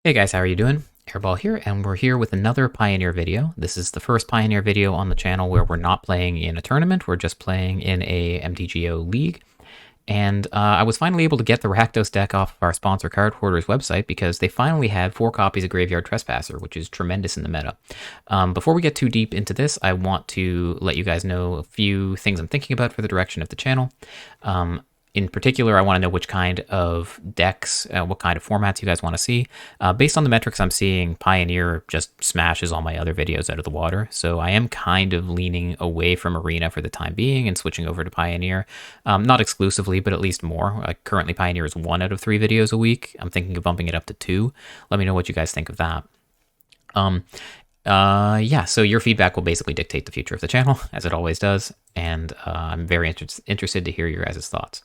Hey guys, how are you doing? Airball here, and we're here with another Pioneer video. This is the first Pioneer video on the channel where we're not playing in a tournament, we're just playing in a MTGO league. And I was finally able to get the Rakdos deck off of our sponsor CardHoarder's website because they finally had 4 copies of Graveyard Trespasser, which is tremendous in the meta. Before we get too deep into this, I want to let you guys know a few things I'm thinking about for the direction of the channel. In particular, I want to know which kind of decks, what kind of formats you guys want to see. Based on the metrics I'm seeing, Pioneer just smashes all my other videos out of the water. So I am kind of leaning away from Arena for the time being and switching over to Pioneer. Not exclusively, but at least more. Currently, Pioneer is 1 out of 3 videos a week. I'm thinking of bumping it up to 2. Let me know what you guys think of that. Yeah, so your feedback will basically dictate the future of the channel, as it always does. And I'm very interested to hear your guys' thoughts.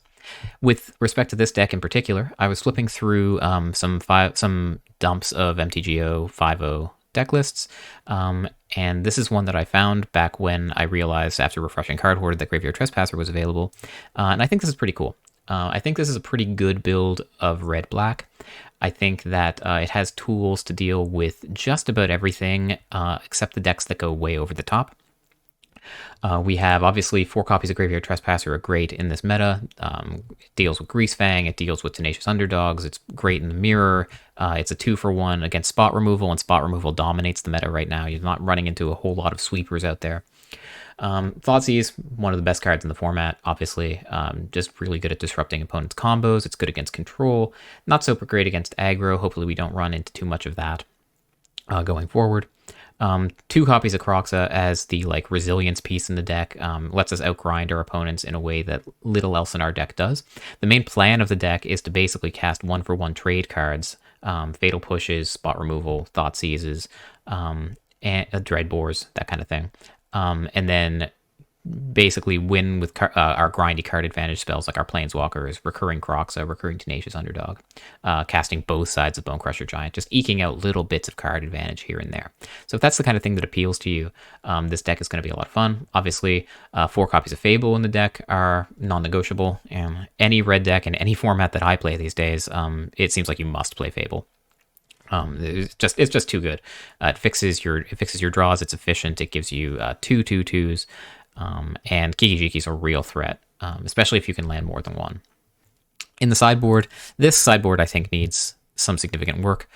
With respect to this deck in particular, I was flipping through some dumps of MTGO 5.0 deck lists, and this is one that I found back when I realized after refreshing CardHoarder that Graveyard Trespasser was available, and I think this is pretty cool. I think this is a pretty good build of red-black. I think that it has tools to deal with just about everything except the decks that go way over the top. We have obviously 4 copies of Graveyard Trespasser are great in this meta. It deals with Greasefang, it deals with Tenacious Underdogs, it's great in the mirror. It's a 2-for-1 against spot removal, and spot removal dominates the meta right now. You're not running into a whole lot of sweepers out there. Thoughtseize, one of the best cards in the format, obviously. Just really good at disrupting opponents' combos. It's good against control. Not so great against aggro. Hopefully we don't run into too much of that going forward. 2 copies of Kroxa as the resilience piece in the deck lets us outgrind our opponents in a way that little else in our deck does. The main plan of the deck is to basically cast 1-for-1 trade cards, fatal pushes, spot removal, Thoughtseizes, and dreadbores, that kind of thing, and then basically win with our grindy card advantage spells like our planeswalkers, recurring Kroxa, recurring Tenacious Underdog, casting both sides of Bonecrusher Giant, just eking out little bits of card advantage here and there. So if that's the kind of thing that appeals to you, this deck is going to be a lot of fun. Obviously, 4 copies of Fable in the deck are non-negotiable, and any red deck in any format that I play these days, it seems like you must play Fable. It's just too good. It fixes your draws. It's efficient. It gives you 2/2/2s. And Kiki-Jiki's a real threat, especially if you can land more than 1. In the sideboard, this sideboard I think needs some significant work.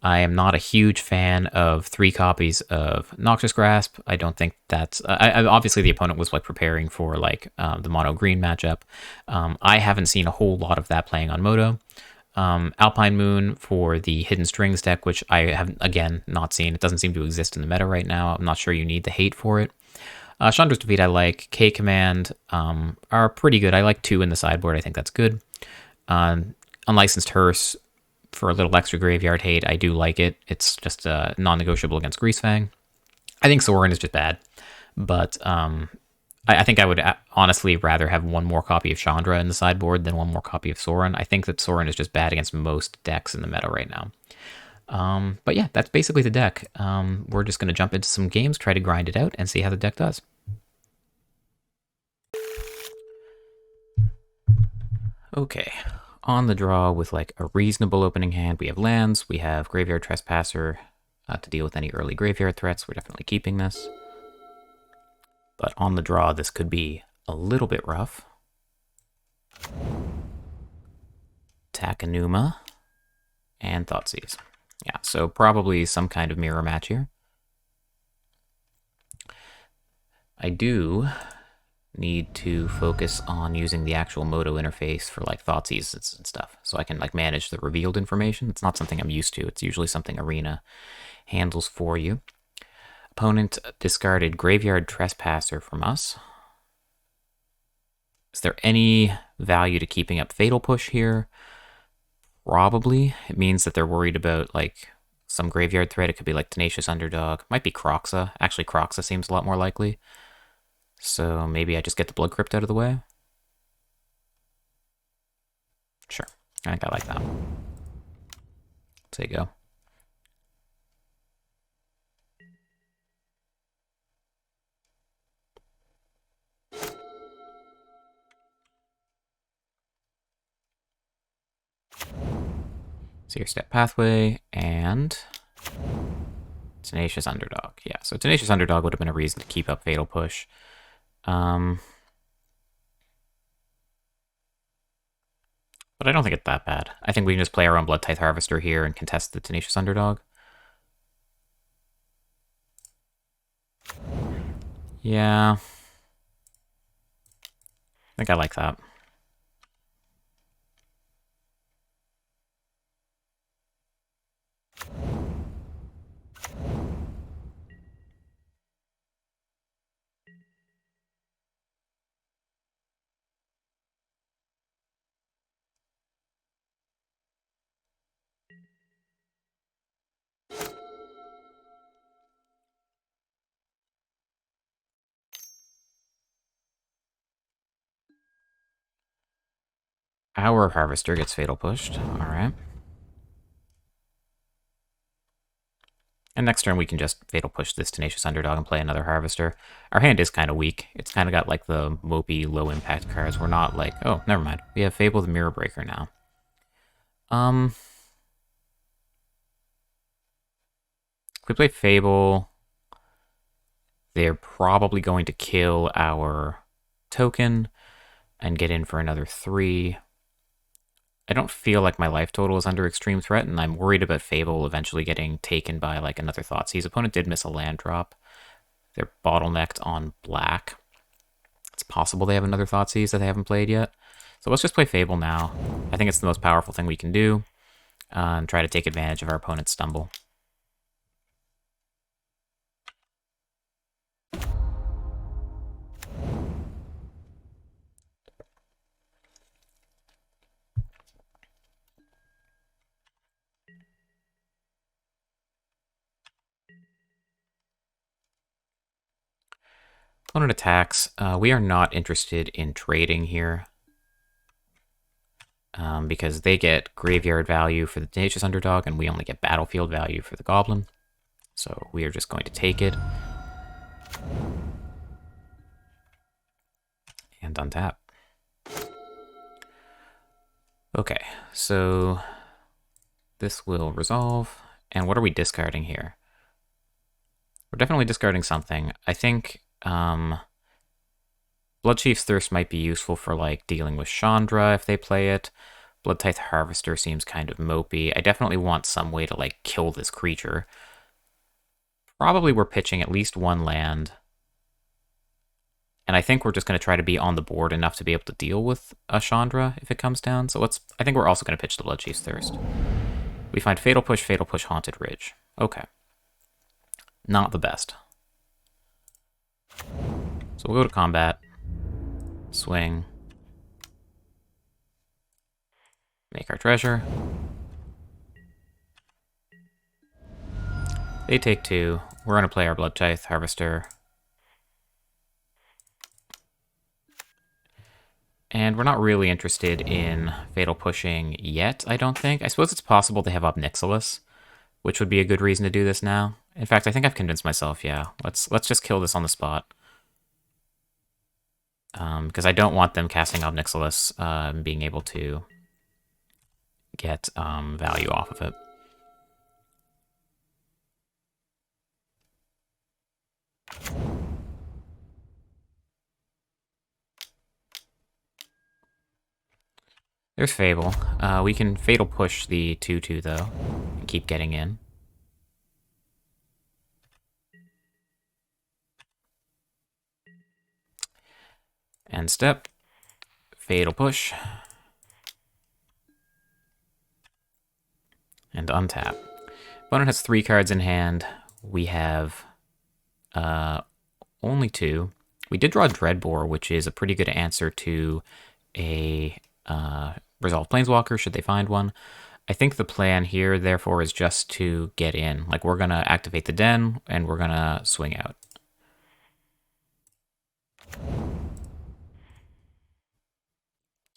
I am not a huge fan of 3 copies of Noxious Grasp. I don't think that's... obviously, the opponent was preparing for the mono-green matchup. I haven't seen a whole lot of that playing on Moto. Alpine Moon for the Hidden Strings deck, which I have, again, not seen. It doesn't seem to exist in the meta right now. I'm not sure you need the hate for it. Chandra's Defeat I like. K-Command are pretty good. I like 2 in the sideboard. I think that's good. Unlicensed Hearse for a little extra graveyard hate. I do like it. It's just non-negotiable against Greasefang. I think Sorin is just bad. But I think I would honestly rather have 1 more copy of Chandra in the sideboard than 1 more copy of Sorin. I think that Sorin is just bad against most decks in the meta right now. But yeah, that's basically the deck. We're just going to jump into some games, try to grind it out, and see how the deck does. Okay, on the draw with a reasonable opening hand, we have lands, we have Graveyard Trespasser to deal with any early graveyard threats. We're definitely keeping this. But on the draw, this could be a little bit rough. Takenuma and Thoughtseize. Yeah, so probably some kind of mirror match here. I do need to focus on using the actual Moto interface for Thoughtseize and stuff, so I can manage the revealed information. It's not something I'm used to. It's usually something Arena handles for you. Opponent discarded Graveyard Trespasser from us. Is there any value to keeping up Fatal Push here? Probably. It means that they're worried about some graveyard threat. It could be Tenacious Underdog. Might be Kroxa. Actually, Kroxa seems a lot more likely. So maybe I just get the Blood Crypt out of the way. Sure. I think I like that. There you go. Seer Step Pathway, and Tenacious Underdog. Yeah, so Tenacious Underdog would have been a reason to keep up Fatal Push. But I don't think it's that bad. I think we can just play our own Blood Tithe Harvester here and contest the Tenacious Underdog. Yeah. I think I like that. Our Harvester gets Fatal Pushed. Alright. And next turn we can just Fatal Push this Tenacious Underdog and play another Harvester. Our hand is kind of weak. It's kind of got like the mopey, low-impact cards. We're not like... Oh, never mind. We have Fable the Mirror Breaker now. If we play Fable, they're probably going to kill our token and get in for another 3. I don't feel like my life total is under extreme threat, and I'm worried about Fable eventually getting taken by like another Thoughtseize. Opponent did miss a land drop. They're bottlenecked on black. It's possible they have another Thoughtseize that they haven't played yet. So let's just play Fable now. I think it's the most powerful thing we can do, and try to take advantage of our opponent's stumble. Opponent attacks. We are not interested in trading here. Because they get graveyard value for the Tenacious Underdog, and we only get battlefield value for the Goblin. So we are just going to take it. And untap. Okay, so this will resolve. And what are we discarding here? We're definitely discarding something. I think Bloodchief's Thirst might be useful for like dealing with Chandra if they play it. Blood Tithe Harvester seems kind of mopey. I definitely want some way to like kill this creature. Probably we're pitching at least one land. And I think we're just going to try to be on the board enough to be able to deal with a Chandra if it comes down. So I think we're also going to pitch the Bloodchief's Thirst. We find Fatal Push, Haunted Ridge. Okay. Not the best. So we'll go to combat. Swing. Make our treasure. They take 2. We're going to play our Blood Tithe Harvester. And we're not really interested in Fatal Pushing yet, I don't think. I suppose it's possible they have up Nixilis, which would be a good reason to do this now. In fact, I think I've convinced myself, yeah. Let's just kill this on the spot. Because I don't want them casting Ob Nixilis and being able to get value off of it. There's Fable. We can Fatal Push the 2/2 though, and keep getting in. End step. Fatal Push. And untap. Opponent has 3 cards in hand. We have only 2. We did draw Dreadbore, which is a pretty good answer to a Resolve Planeswalker, should they find one. I think the plan here, therefore, is just to get in. Like, we're going to activate the Den, and we're going to swing out.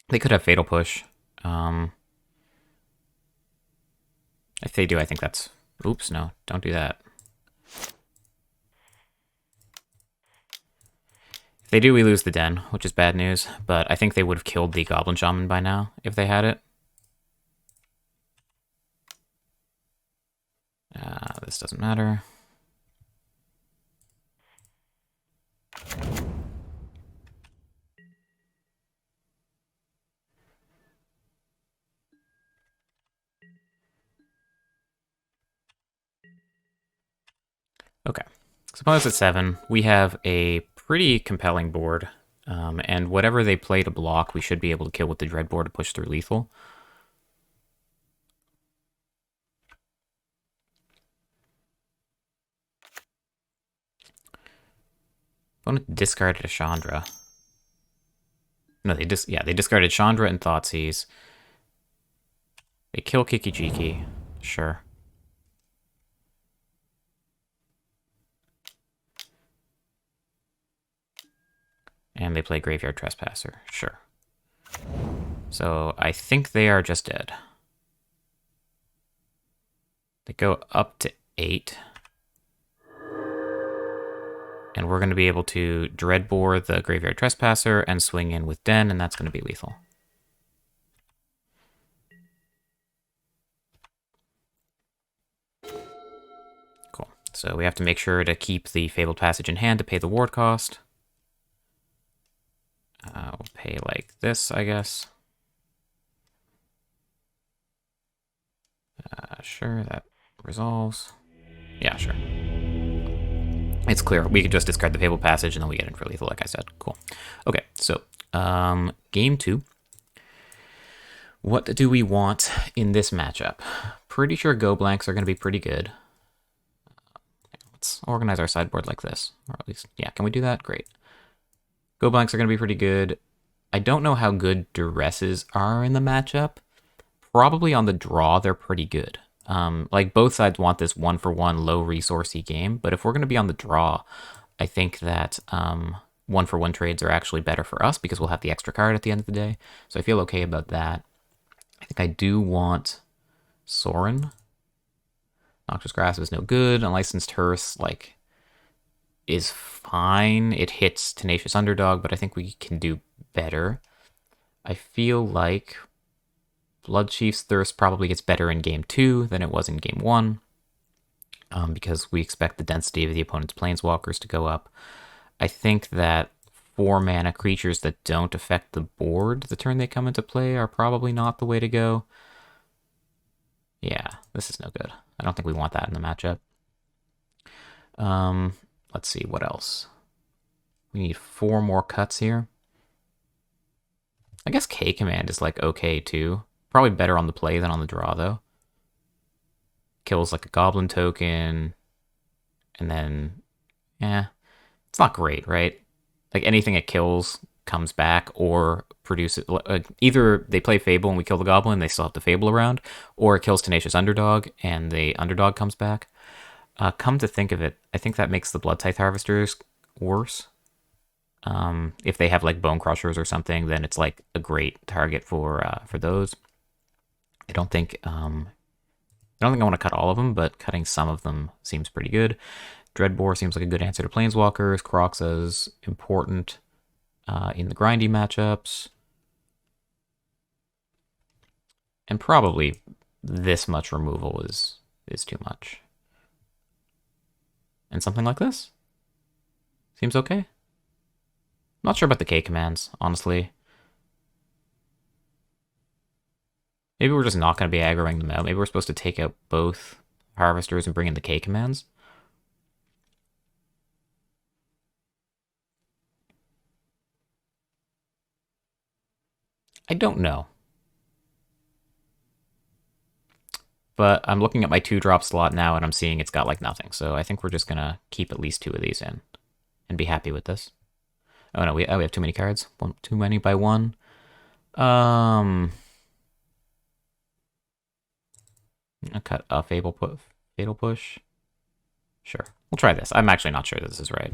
They could have Fatal Push. If they do, I think that's... Oops, no, don't do that. If they do, we lose the Den, which is bad news, but I think they would have killed the Goblin Shaman by now if they had it. This doesn't matter. Okay, so opponent's at 7. We have a pretty compelling board, and whatever they play to block, we should be able to kill with the Dreadboard to push through lethal. Opponent discarded a Chandra. No, they discarded Chandra and Thoughtseize. They kill Kiki-Jiki. Sure. And they play Graveyard Trespasser. Sure. So I think they are just dead. They go up to 8. And we're going to be able to Dreadbore the Graveyard Trespasser and swing in with Den, and that's going to be lethal. Cool. So we have to make sure to keep the Fabled Passage in hand to pay the ward cost. We'll pay like this, I guess. Sure, that resolves. Yeah, sure. It's clear. We could just discard the Fabled Passage and then we get in for lethal, like I said. Cool. Okay, so game 2. What do we want in this matchup? Pretty sure Go Blanks are going to be pretty good. Let's organize our sideboard like this. Or at least, yeah, can we do that? Great. Go Blanks are going to be pretty good. I don't know how good Duresses are in the matchup. Probably on the draw, they're pretty good. Like, both sides want this 1-for-1 low-resourcey game, but if we're going to be on the draw, I think that 1-for-1 trades are actually better for us because we'll have the extra card at the end of the day. So I feel okay about that. I think I do want Sorin. Noxious Grasp is no good. Unlicensed Hearth, like, is fine. It hits Tenacious Underdog, but I think we can do better. I feel like Bloodchief's Thirst probably gets better in game 2 than it was in game 1, because we expect the density of the opponent's planeswalkers to go up. I think that 4-mana creatures that don't affect the board the turn they come into play are probably not the way to go. Yeah, this is no good. I don't think we want that in the matchup. Let's see, what else? We need 4 more cuts here. I guess K-Command is, like, okay, too. Probably better on the play than on the draw, though. Kills, like, a Goblin token, and then, it's not great, right? Like, anything it kills comes back or produces... either they play Fable and we kill the Goblin, they still have the Fable around, or it kills Tenacious Underdog, and the Underdog comes back. Come to think of it, I think that makes the Blood Tithe Harvesters worse. If they have like Bonecrushers or something, then it's like a great target for those. I don't think I want to cut all of them, but cutting some of them seems pretty good. Dreadbore seems like a good answer to Planeswalkers. Kroxa's important in the grindy matchups, and probably this much removal is too much. And something like this seems okay. Not sure about the K commands, honestly. Maybe we're just not going to be aggroing them out. Maybe we're supposed to take out both harvesters and bring in the K commands. I don't know. But I'm looking at my 2-drop slot now and I'm seeing it's got like nothing. So I think we're just going to keep at least 2 of these in and be happy with this. Oh no, we have too many cards. Too many by 1. I'll cut a Fatal Push. Sure. We'll try this. I'm actually not sure this is right.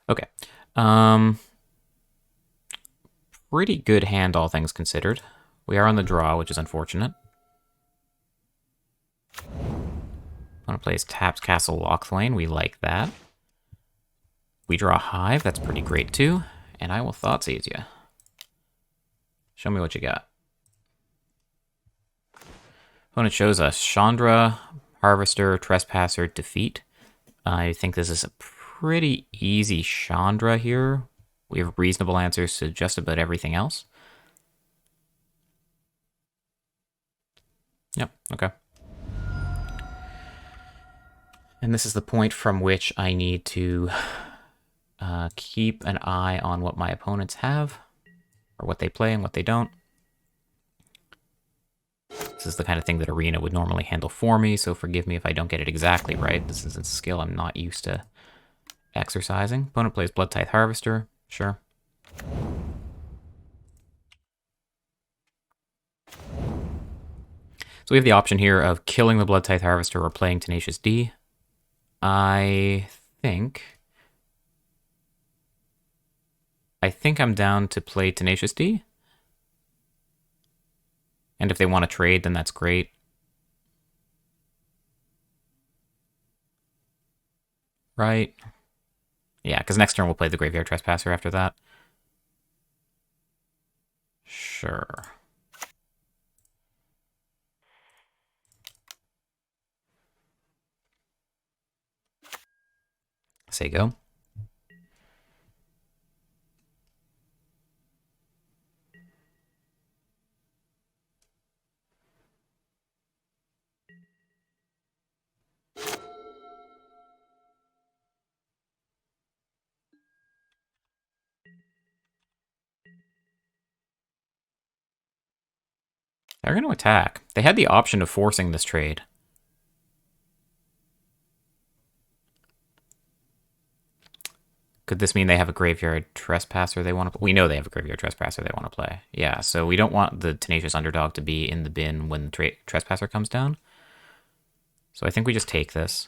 Okay. Pretty good hand, all things considered. We are on the draw, which is unfortunate. Opponent plays taps Castle Locthwain. We like that. We draw a Hive. That's pretty great, too. and I will Thoughtseize you. Show me what you got. Opponent shows us Chandra, Harvester, Trespasser, Defeat. I think this is a pretty easy Chandra here. We have reasonable answers to just about everything else. Yep, okay. And this is the point from which I need to keep an eye on what my opponents have, or what they play and what they don't. This is the kind of thing that Arena would normally handle for me, so forgive me if I don't get it exactly right. This is a skill I'm not used to exercising. Opponent plays Bloodtithe Harvester, sure. So we have the option here of killing the Bloodtithe Harvester or playing Tenacious D. I think I'm down to play Tenacious D. And if they want to trade, then that's great. Right? Yeah, because next turn we'll play the Graveyard Trespasser after that. Sure. Say go. They're going to attack. They had the option of forcing this trade. Could this mean they have a Graveyard Trespasser they want to play? We know they have a Graveyard Trespasser they want to play. Yeah, so we don't want the Tenacious Underdog to be in the bin when the Trespasser comes down. So I think we just take this.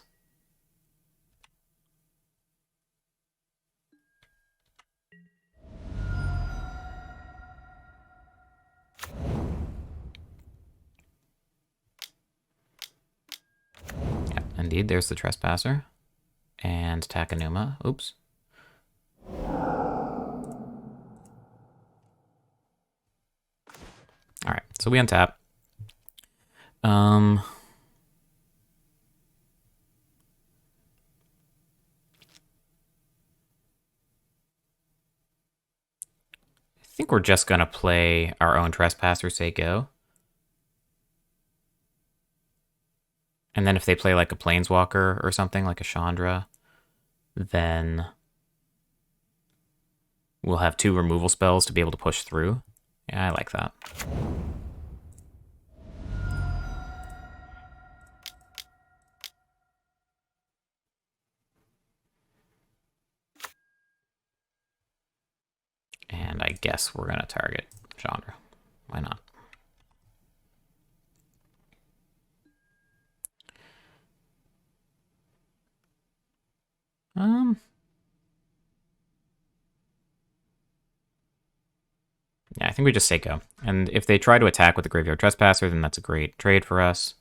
Yeah, indeed, there's the Trespasser. And Takenuma. Oops. Alright, so we untap. I think we're just going to play our own Trespasser, say go. And then if they play like a Planeswalker or something, like a Chandra, then we'll have 2 removal spells to be able to push through. Yeah, I like that. And I guess we're going to target Chandra. Why not? Yeah, I think we just say go. And if they try to attack with the Graveyard Trespasser, then that's a great trade for us.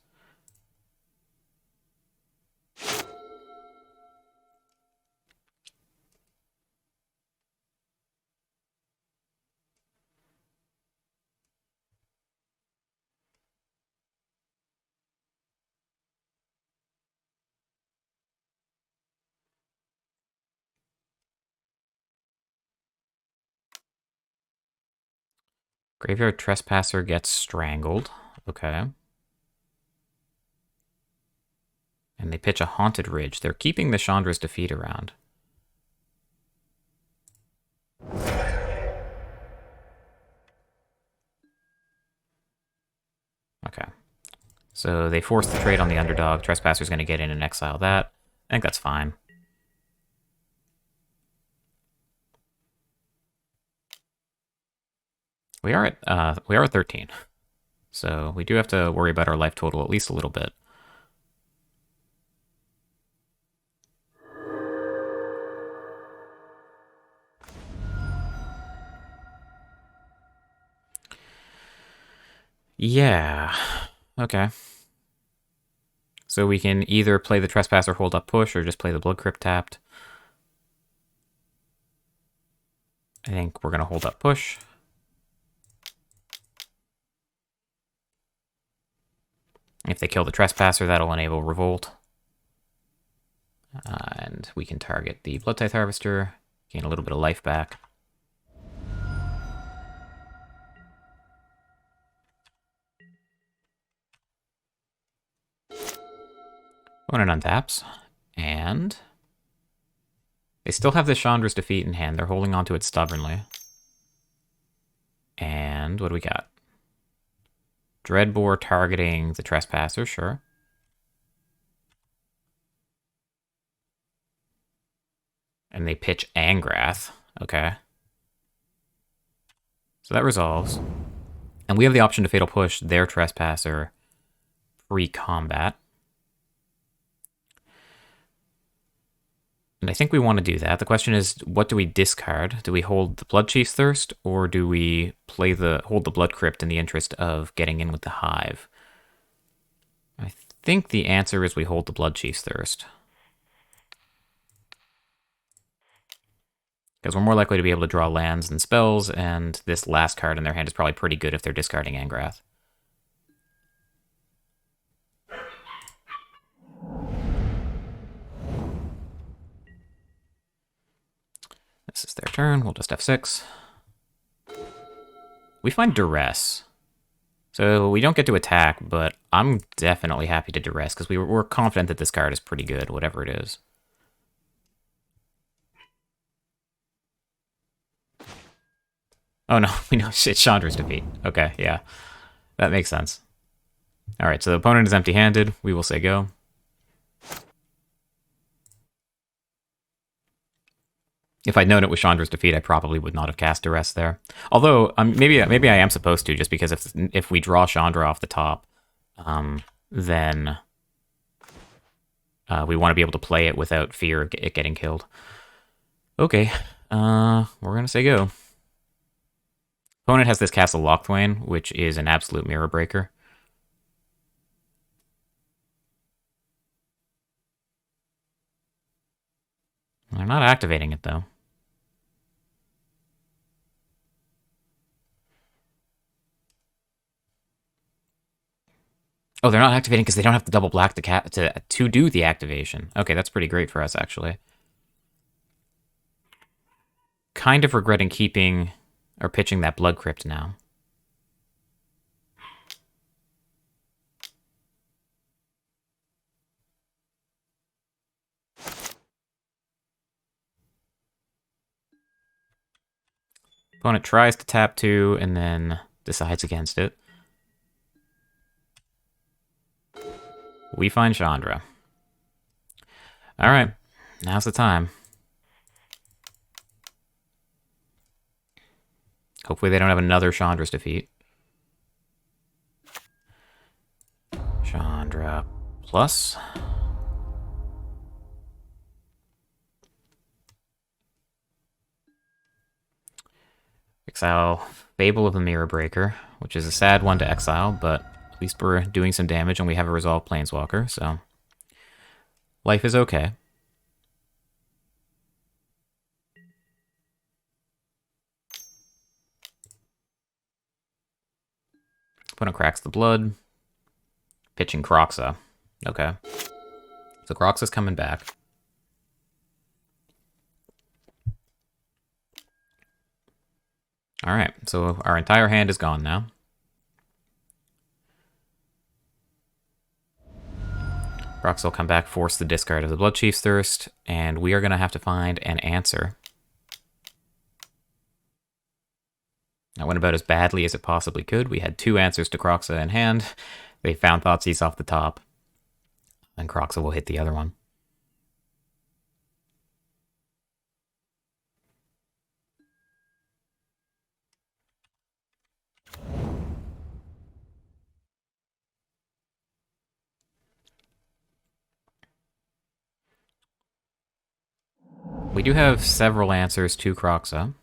Graveyard Trespasser gets strangled. Okay. And they pitch a Haunted Ridge. They're keeping the Chandra's Defeat around. Okay. So they force the trade on the underdog. Trespasser's going to get in and exile that. I think that's fine. We are at 13. So we do have to worry about our life total at least a little bit. Yeah. Okay. So we can either play the Trespasser hold up push or just play the Blood Crypt tapped. I think we're going to hold up push. If they kill the Trespasser, that'll enable Revolt. And we can target the Blood Tithe Harvester, gain a little bit of life back. Opponent untaps, and they still have the Chandra's Defeat in hand. They're holding onto it stubbornly. And what do we got? Dreadbore targeting the Trespasser, sure. And they pitch Angrath, okay. So that resolves. And we have the option to Fatal Push their Trespasser pre-combat. And I think we want to do that. The question is, what do we discard? Do we hold the Bloodchief's Thirst, or do we hold the Blood Crypt in the interest of getting in with the Hive? I think the answer is we hold the Bloodchief's Thirst. Because we're more likely to be able to draw lands and spells, and this last card in their hand is probably pretty good if they're discarding Angrath. This is their turn. We'll just F6. We find Duress. So we don't get to attack, but I'm definitely happy to Duress, because we're confident that this card is pretty good, whatever it is. Oh no, we know it's Chandra's Defeat. Okay, yeah. That makes sense. Alright, so the opponent is empty-handed. We will say go. If I'd known it was Chandra's Defeat, I probably would not have cast Duress there. Although, maybe I am supposed to, just because if we draw Chandra off the top, then we want to be able to play it without fear of it getting killed. Okay, we're going to say go. Opponent has this Castle Lochthwain, which is an absolute mirror breaker. They're not activating it, though. Oh, they're not activating because they don't have to double black to do the activation. Okay, that's pretty great for us, actually. Kind of regretting keeping or pitching that Blood Crypt now. Opponent tries to tap 2 and then decides against it. We find Chandra. Alright, now's the time. Hopefully they don't have another Chandra's Defeat. Chandra plus. Exile Fable of the Mirror Breaker, which is a sad one to exile, but at least we're doing some damage and we have a resolved Planeswalker, so life is okay. Opponent cracks the blood. Pitching Kroxa. Okay. So Kroxa's coming back. Alright, so our entire hand is gone now. Kroxa will come back, force the discard of the Bloodchief's Thirst, and we are going to have to find an answer. That went about as badly as it possibly could. We had 2 answers to Kroxa in hand. They found Thoughtseize off the top, and Kroxa will hit the other one. We do have several answers to Kroxa.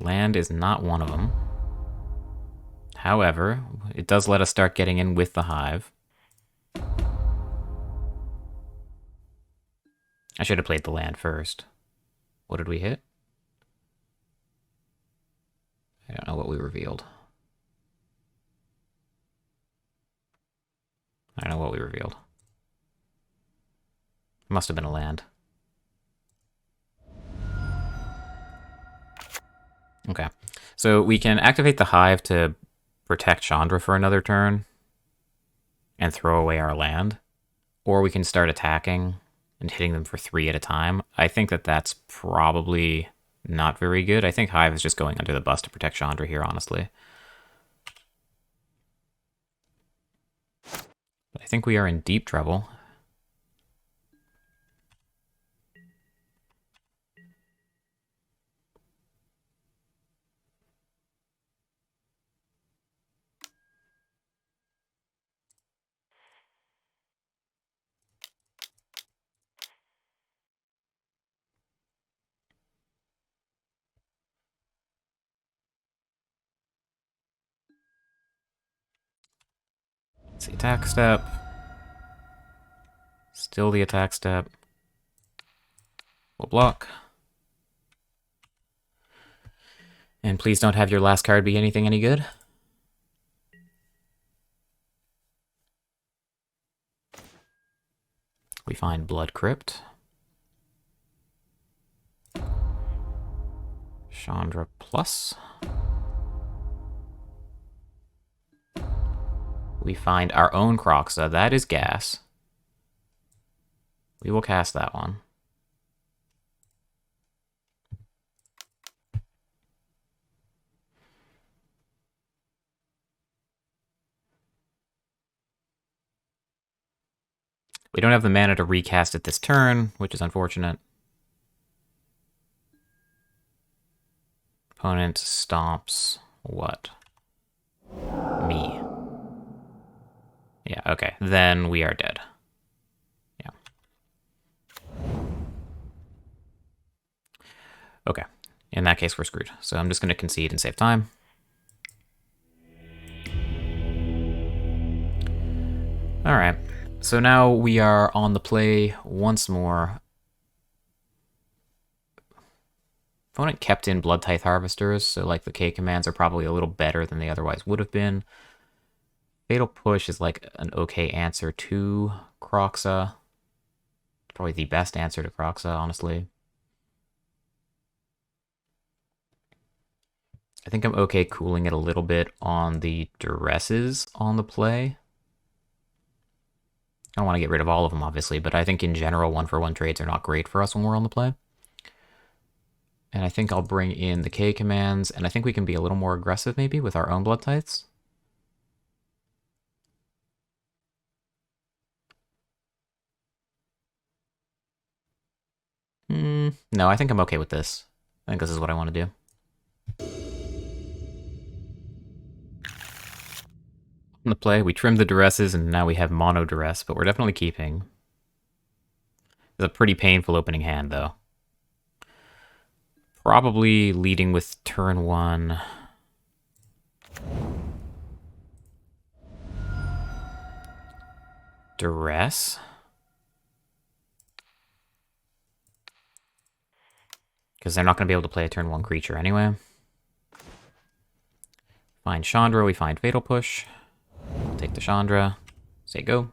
Land is not one of them. However, it does let us start getting in with the Hive. I should have played the land first. What did we hit? I don't know what we revealed. I don't know what we revealed. Must have been a land. Okay. So we can activate the Hive to protect Chandra for another turn and throw away our land. Or we can start attacking and hitting them for 3 at a time. I think that that's probably not very good. I think Hive is just going under the bus to protect Chandra here, honestly. But I think we are in deep trouble. It's the attack step. Still the attack step. We'll block. And please don't have your last card be anything any good. We find Blood Crypt. Chandra plus. We find our own Kroxa. That is gas. We will cast that one. We don't have the mana to recast it this turn, which is unfortunate. Opponent stomps what? Me. Yeah, okay. Then we are dead. Yeah. Okay. In that case, we're screwed. So I'm just going to concede and save time. Alright. So now we are on the play once more. Opponent kept in Blood Tithe Harvesters, so like the K commands are probably a little better than they otherwise would have been. Fatal Push is like an okay answer to Kroxa. Probably the best answer to Kroxa, honestly. I think I'm okay cooling it a little bit on the Duresses on the play. I don't want to get rid of all of them, obviously, but I think in general, 1-for-1 trades are not great for us when we're on the play. And I think I'll bring in the K commands, and I think we can be a little more aggressive, maybe, with our own Blood Tithes. No, I think I'm okay with this. I think this is what I want to do. On the play, we trimmed the Duresses, and now we have Mono Duress, but we're definitely keeping. It's a pretty painful opening hand, though. Probably leading with turn 1. Duress. Because they're not going to be able to play a turn 1 creature anyway. Find Chandra, we find Fatal Push. We'll take the Chandra. Say go.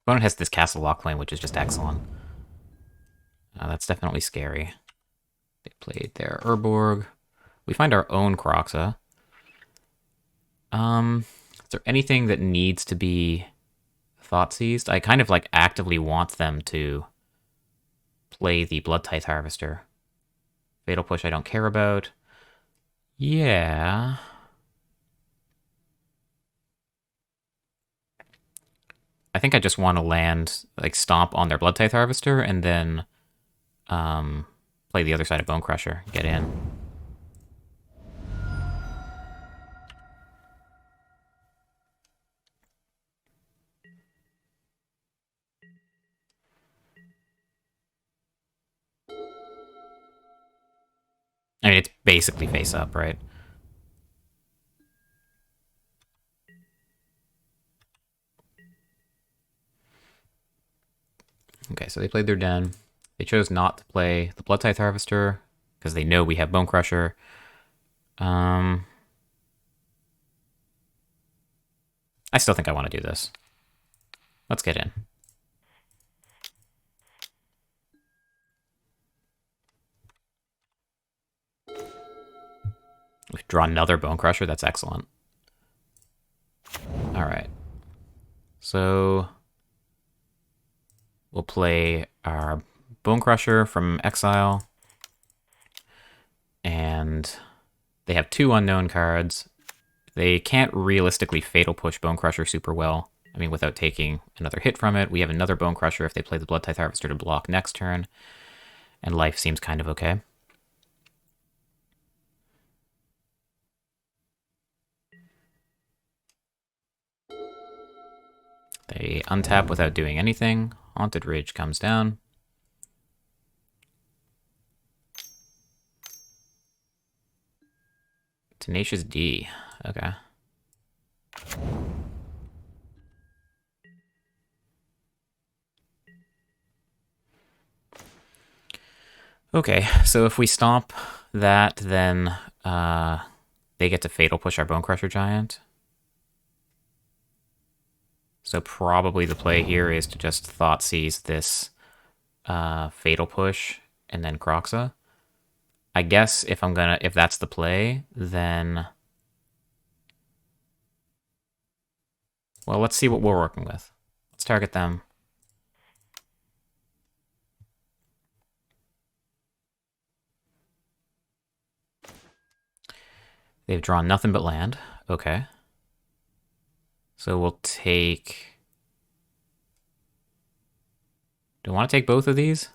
Opponent has this Castle Lockplane, which is just excellent. That's definitely scary. They played their Urborg. We find our own Kroxa. Is there anything that needs to be Thoughtseized? I kind of like actively want them to play the Blood Tithe Harvester. Fatal Push I don't care about. Yeah. I think I just want to land, like, stomp on their Blood Tithe Harvester and then play the other side of Bonecrusher. Get in. I mean, it's basically face up, right? Okay, so they played their den. They chose not to play the Blood Tithe Harvester because they know we have Bonecrusher. I still think I want to do this. Let's get in. We draw another Bonecrusher. That's excellent. All right. So we'll play our Bonecrusher from exile. And they have 2 unknown cards. They can't realistically Fatal Push Bonecrusher super well. I mean, without taking another hit from it. We have another Bonecrusher if they play the Blood Tithe Harvester to block next turn. And life seems kind of okay. They untap without doing anything. Haunted Ridge comes down. Tenacious D. Okay. Okay, so if we stomp that, then they get to Fatal Push our Bonecrusher Giant. So probably the play here is to just Thoughtseize this Fatal Push and then Croxa. I guess if that's the play, then... Well, let's see what we're working with. Let's target them. They've drawn nothing but land. Okay. So we'll take... Do I want to take both of these?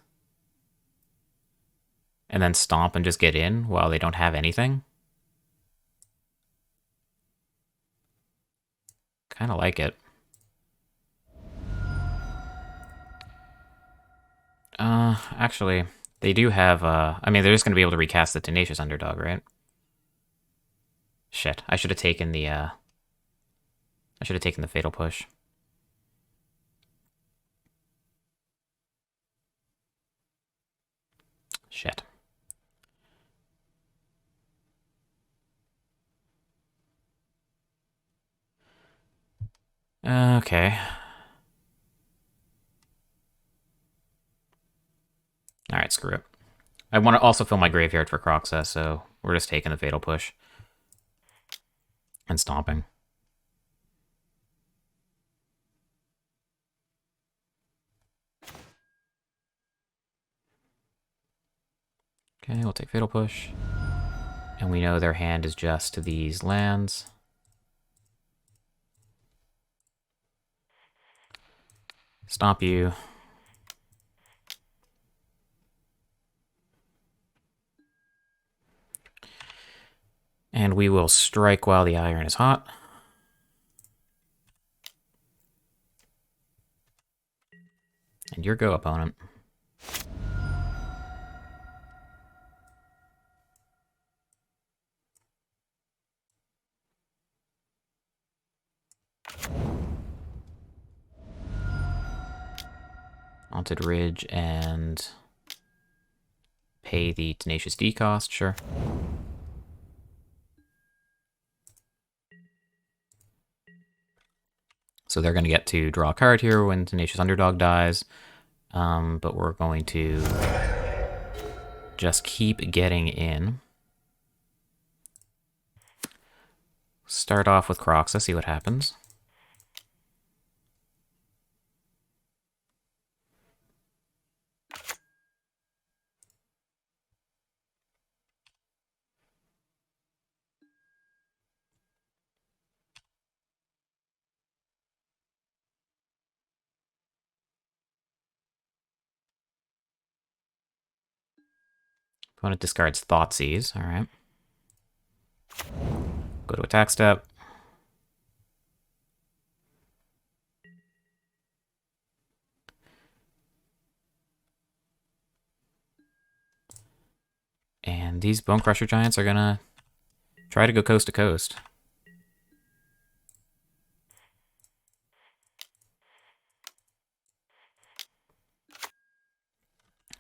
And then stomp and just get in while they don't have anything? Kind of like it. Actually, they do have, I mean, they're just going to be able to recast the Tenacious Underdog, right? Shit, I should have taken the, Fatal Push. Shit. Okay. Alright, screw it. I want to also fill my graveyard for Croxa, so we're just taking the Fatal Push. And stomping. Okay, we'll take Fatal Push. And we know their hand is just these lands. Stomp you. And we will strike while the iron is hot. And your go, opponent. Haunted Ridge and pay the Tenacious D cost, sure. So they're going to get to draw a card here when Tenacious Underdog dies. But we're going to just keep getting in. Start off with Croxa, see what happens. Opponent discards Thoughtseize, alright. Go to attack step. And these Bonecrusher Giants are gonna try to go coast to coast.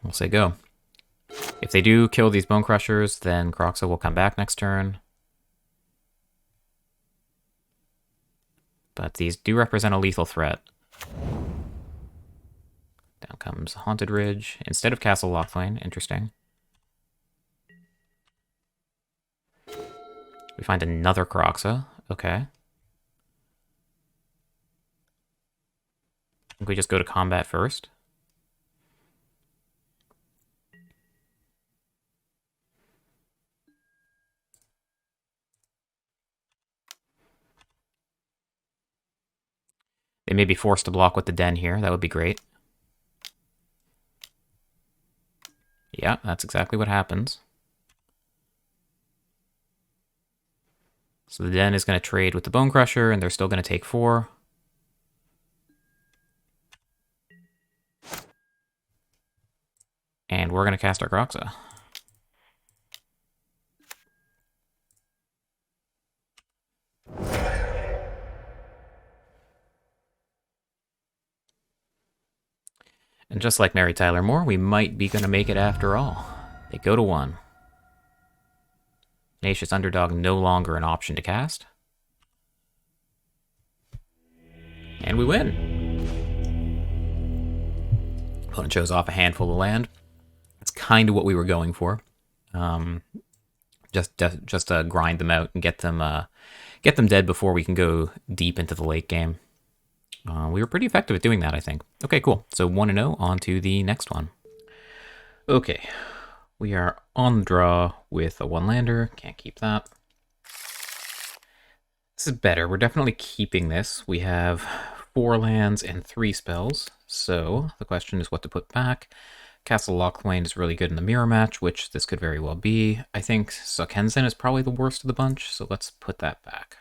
We'll say go. If they do kill these Bonecrushers, then Kroxa will come back next turn. But these do represent a lethal threat. Down comes Haunted Ridge instead of Castle Locthwain. Interesting. We find another Kroxa. Okay. I think we just go to combat first. They may be forced to block with the Den here. That would be great. Yeah, that's exactly what happens. So the Den is going to trade with the Bonecrusher, and they're still going to take 4. And we're going to cast our Kroxa. And just like Mary Tyler Moore, we might be going to make it after all. They go to 1. Tenacious Underdog no longer an option to cast. And we win. Opponent shows off a handful of land. That's kind of what we were going for. Just to grind them out and get them dead before we can go deep into the late game. We were pretty effective at doing that, I think. Okay, cool. So 1-0, on to the next one. Okay, we are on the draw with a 1-lander. Can't keep that. This is better. We're definitely keeping this. We have 4 lands and 3 spells. So the question is what to put back. Castle Locthwain is really good in the mirror match, which this could very well be. I think Sokensen is probably the worst of the bunch, so let's put that back.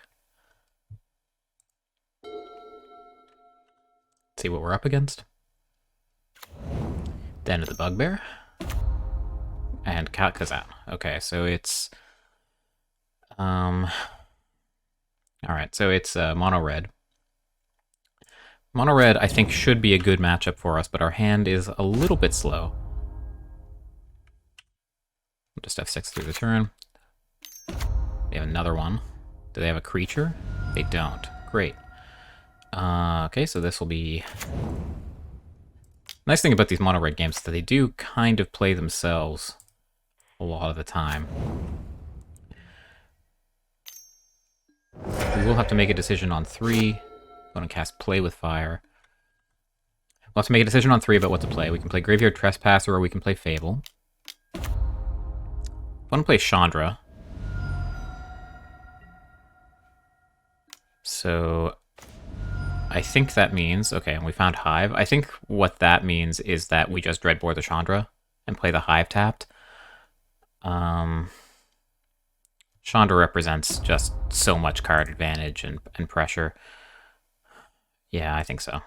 See what we're up against. Den of the Bugbear. And Kazan. Okay, so it's... Alright, so it's mono-red. Mono-red, I think, should be a good matchup for us, but our hand is a little bit slow. We'll just F6 through the turn. They have another one. Do they have a creature? They don't. Great. Okay, so this will be... Nice thing about these mono-red games is that they do kind of play themselves a lot of the time. We will have to make a decision on 3. Going to cast Play with Fire. We'll have to make a decision on 3 about what to play. We can play Graveyard Trespasser or we can play Fable. I want to play Chandra. So I think that means... Okay, and we found Hive. I think what that means is that we just Dreadbore the Chandra and play the Hive tapped. Chandra represents just so much card advantage and pressure. Yeah, I think so.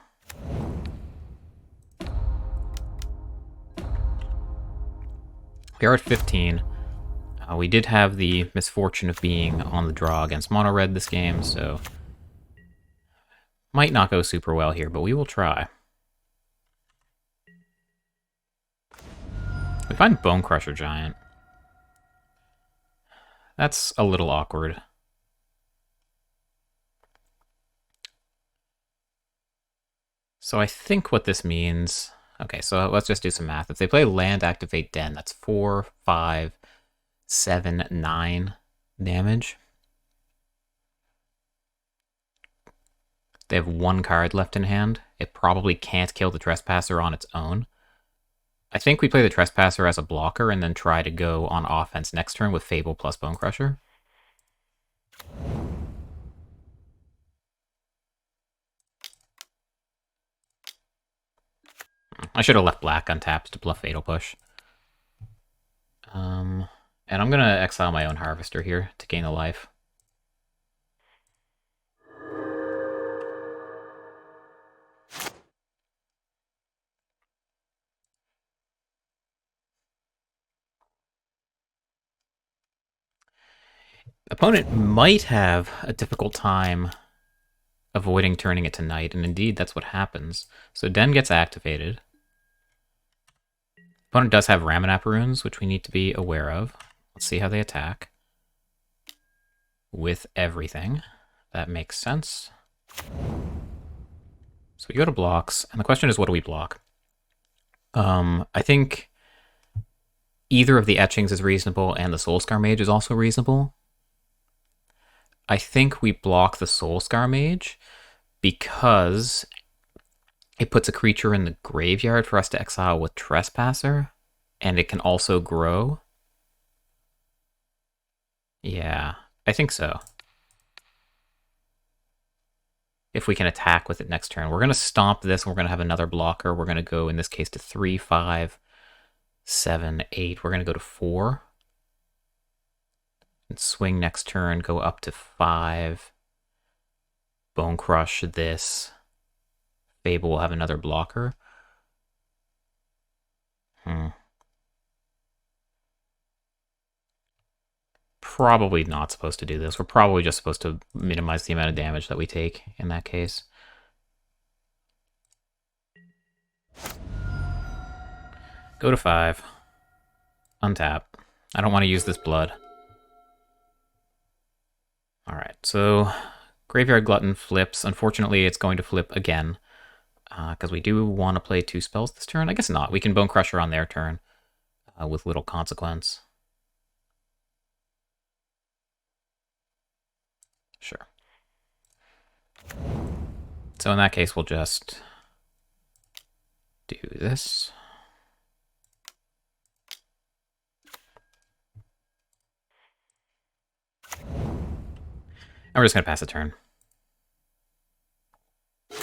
We are at 15. We did have the misfortune of being on the draw against mono-red this game, so... Might not go super well here, but we will try. We find Bonecrusher Giant. That's a little awkward. So I think what this means... Okay, so let's just do some math. If they play land, activate Den, that's 4, 5, 7, 9 damage. They have 1 card left in hand. It probably can't kill the Trespasser on its own. I think we play the Trespasser as a blocker and then try to go on offense next turn with Fable plus Bonecrusher. I should have left black untapped to bluff Fatal Push. And I'm going to exile my own Harvester here to gain a life. Opponent might have a difficult time avoiding turning it to night, and indeed that's what happens. So Den gets activated. Opponent does have Ramanap runes, which we need to be aware of. Let's see how they attack. With everything. That makes sense. So we go to blocks, and the question is, what do we block? I think either of the etchings is reasonable, and the Soulscar Mage is also reasonable. I think we block the Soulscar Mage because it puts a creature in the graveyard for us to exile with Trespasser, and it can also grow. Yeah, I think so. If we can attack with it next turn. We're going to stomp this, and we're going to have another blocker. We're going to go, in this case, to 3, 5, 7, 8. We're going to go to 4. And swing next turn, go up to 5. Bonecrush this. Fable will have another blocker. Probably not supposed to do this. We're probably just supposed to minimize the amount of damage that we take in that case. Go to 5. Untap. I don't want to use this blood. Alright, so Graveyard Glutton flips. Unfortunately, it's going to flip again. Because we do want to play 2 spells this turn. I guess not. We can Bonecrusher on their turn with little consequence. Sure. So in that case, we'll just do this. And we're just going to pass a turn.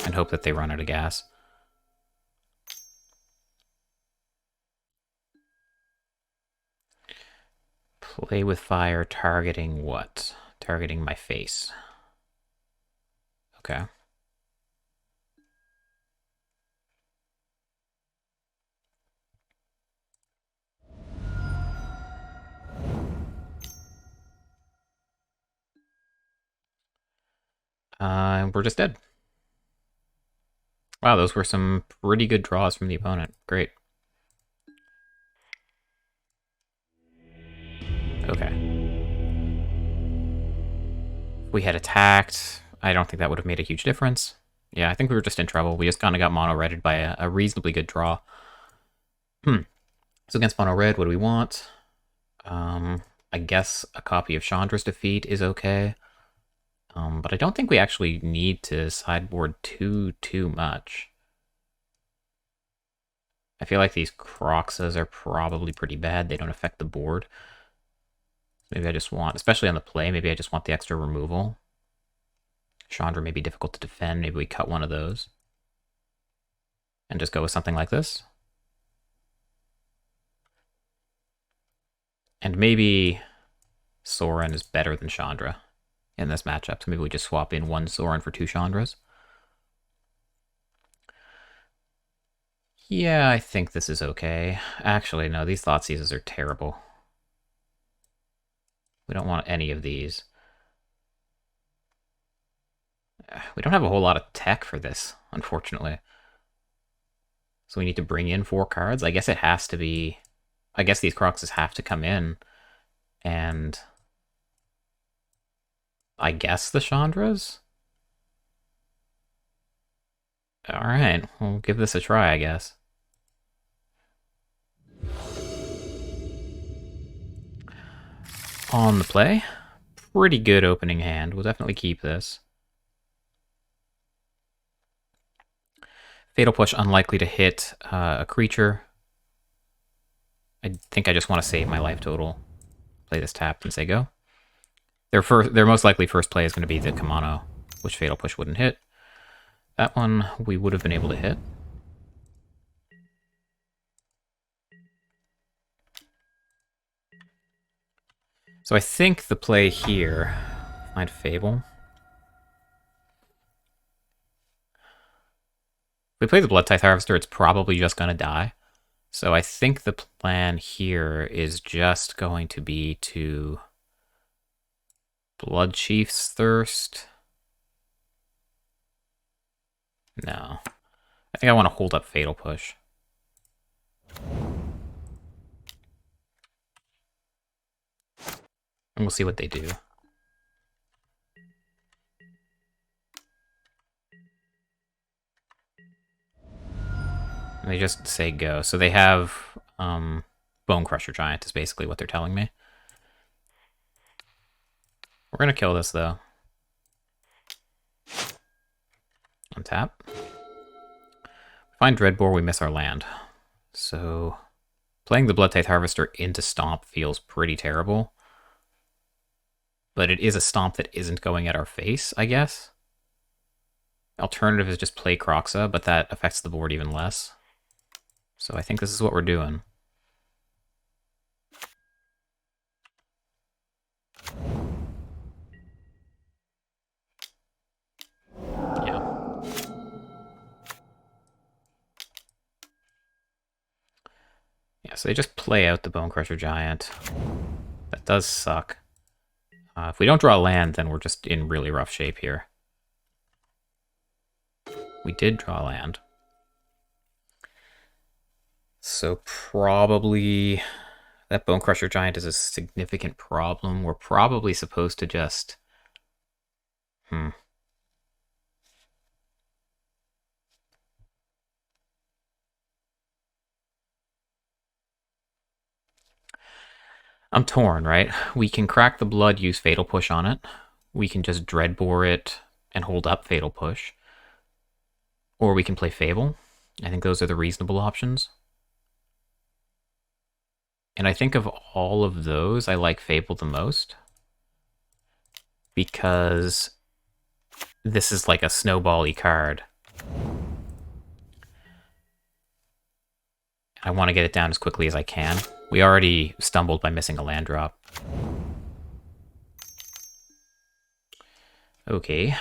And hope that they run out of gas. Play with fire, targeting what? Targeting my face. Okay. We're just dead. Wow, those were some pretty good draws from the opponent. Great. Okay. If we had attacked, I don't think that would have made a huge difference. Yeah, I think we were just in trouble. We just kind of got mono-redded by a reasonably good draw. So against mono-red, what do we want? I guess a copy of Chandra's Defeat is okay. But I don't think we actually need to sideboard too much. I feel like these Croxas are probably pretty bad. They don't affect the board. Maybe I just want, especially on the play, maybe I just want the extra removal. Chandra may be difficult to defend. Maybe we cut one of those. And just go with something like this. And maybe Sorin is better than Chandra in this matchup. So maybe we just swap in 1 Sorin for 2 Chandras. Yeah, I think this is okay. Actually, no, these Thoughtseizes are terrible. We don't want any of these. We don't have a whole lot of tech for this, unfortunately. So we need to bring in 4 cards. I guess it has to be... I guess these Croxes have to come in. And... I guess the Chandras? Alright, we'll give this a try, I guess. On the play. Pretty good opening hand. We'll definitely keep this. Fatal Push unlikely to hit a creature. I think I just want to save my life total. Play this tapped and say go. Their most likely first play is going to be the Kamano, which Fatal Push wouldn't hit. That one we would have been able to hit. So I think the play here... Find Fable. If we play the Blood Tithe Harvester, it's probably just going to die. So I think the plan here is just going to be to Blood Chief's Thirst. No. I think I want to hold up Fatal Push. And we'll see what they do. And they just say go. So they have Bonecrusher Giant is basically what they're telling me. We're going to kill this, though. Untap. Find Dreadbore, we miss our land. So playing the Bloodtithe Harvester into Stomp feels pretty terrible. But it is a Stomp that isn't going at our face, I guess. Alternative is just play Kroxa, but that affects the board even less. So I think this is what we're doing. Yeah, so they just play out the Bonecrusher Giant. That does suck. If we don't draw land, then we're just in really rough shape here. We did draw land. So probably that Bonecrusher Giant is a significant problem. We're probably supposed to just... I'm torn, right? We can crack the blood, use Fatal Push on it. We can just Dreadbore it and hold up Fatal Push. Or we can play Fable. I think those are the reasonable options. And I think of all of those, I like Fable the most. Because this is like a snowball-y card. I want to get it down as quickly as I can. We already stumbled by missing a land drop. Okay.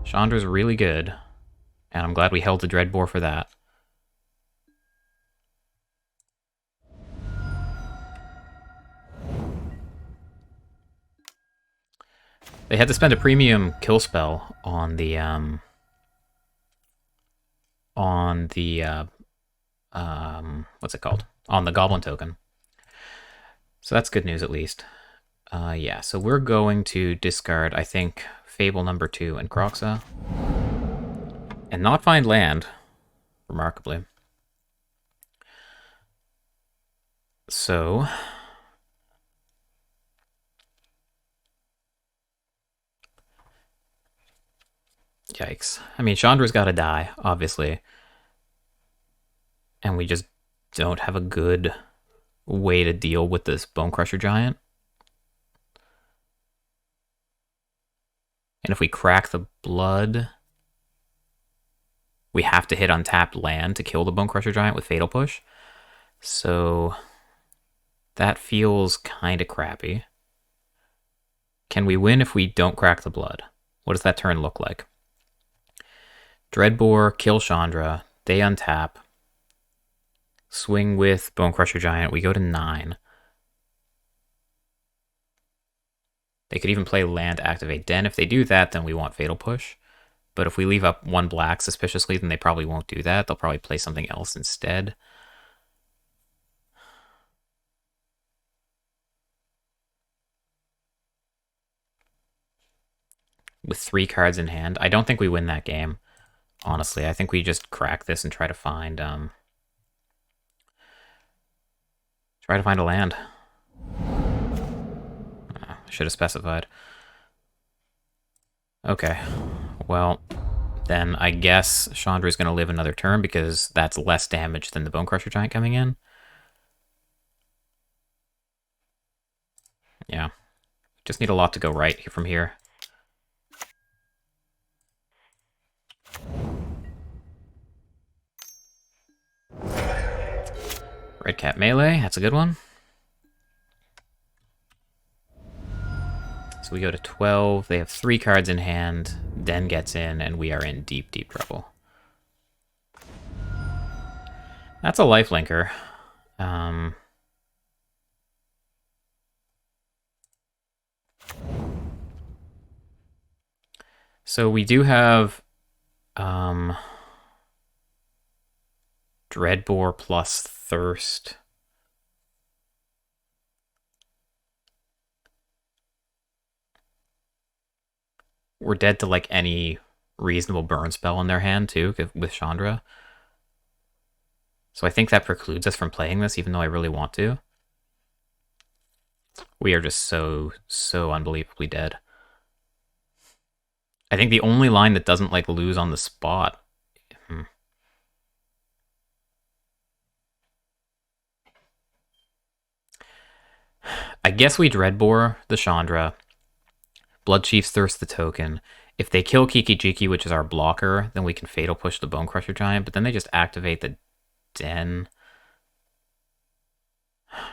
Chandra's really good. And I'm glad we held the Dreadbore for that. They had to spend a premium kill spell on the what's it called? On the Goblin token. So that's good news at least. Yeah, so we're going to discard, I think, Fable number 2 and Kroxa. And not find land, remarkably. So... Yikes. I mean, Chandra's gotta die, obviously. And we just don't have a good way to deal with this Bonecrusher Giant. And if we crack the blood, we have to hit untapped land to kill the Bonecrusher Giant with Fatal Push. So that feels kind of crappy. Can we win if we don't crack the blood? What does that turn look like? Dreadbore, kill Chandra, they untap. Swing with Bonecrusher Giant, we go to 9. They could even play land, activate Den. If they do that, then we want Fatal Push. But if we leave up 1 black suspiciously, then they probably won't do that. They'll probably play something else instead. With 3 cards in hand, I don't think we win that game. Honestly, I think we just crack this and try to find a land. I should have specified. Okay, well, then I guess Chandra's going to live another turn because that's less damage than the Bonecrusher Giant coming in. Yeah, just need a lot to go right from here. Red Cat Melee, that's a good one. So we go to 12, they have 3 cards in hand, Den gets in, and we are in deep, deep trouble. That's a lifelinker. So we do have Dreadbore plus Thirst. we're dead to like any reasonable burn spell in their hand too with Chandra. So I think that precludes us from playing this, even though I really want to. We are just so unbelievably dead. I think the only line that doesn't like lose on the spot. I guess we Dreadbore the Chandra. Bloodchief's Thirst the token. If they kill Kiki-Jiki, which is our blocker, then we can Fatal Push the Bonecrusher Giant, but then they just activate the Den.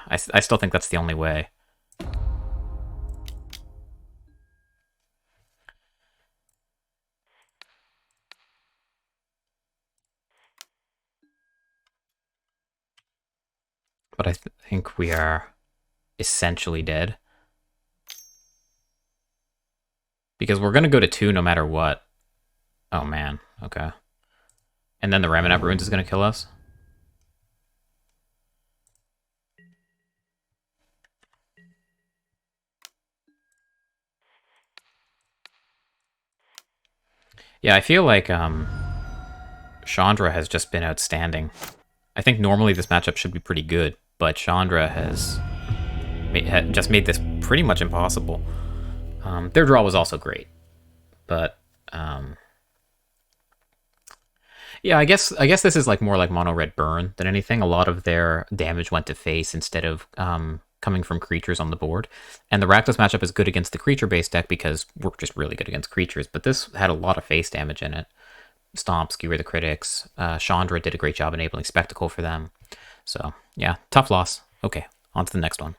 I still think that's the only way. But I think we are essentially dead. Because we're going to go to 2 no matter what. Oh, man. Okay. And then the Remnant Ruins is going to kill us. Yeah, I feel like Chandra has just been outstanding. I think normally this matchup should be pretty good, but Chandra has just made this pretty much impossible. Their draw was also great, but yeah, I guess this is like more like mono red burn than anything. A lot of their damage went to face instead of coming from creatures on the board. And the Rakdos matchup is good against the creature-based deck because we're just really good against creatures, but this had a lot of face damage in it. Stomp, Skewer the Critics. Chandra did a great job enabling Spectacle for them. So, yeah, tough loss. Okay, on to the next one.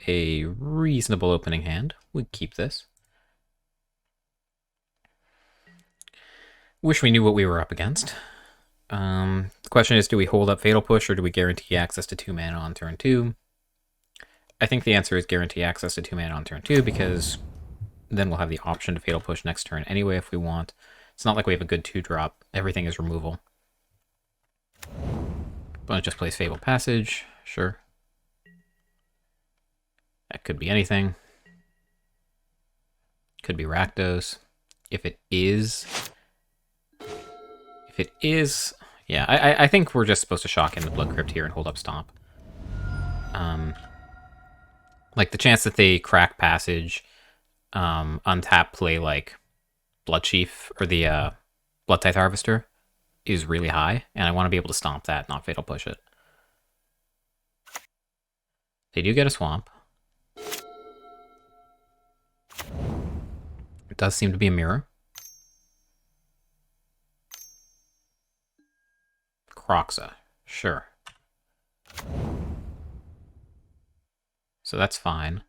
A reasonable opening hand. We keep this. Wish we knew what we were up against. The question is, do we hold up Fatal Push or do we guarantee access to 2 mana on turn 2? I think the answer is guarantee access to 2 mana on turn 2 because then we'll have the option to Fatal Push next turn anyway if we want. It's not like we have a good 2-drop. Everything is removal. But it just plays Fable Passage. Sure. That could be anything. Could be Rakdos. If it is... Yeah, I think we're just supposed to shock in the Blood Crypt here and hold up Stomp. Like, the chance that they crack Passage, untap, play, like, Bloodchief, or the Blood Tithe Harvester, is really high, and I want to be able to Stomp that, not Fatal Push it. They do get a Swamp. It does seem to be a mirror. Kroxa, sure. So that's fine.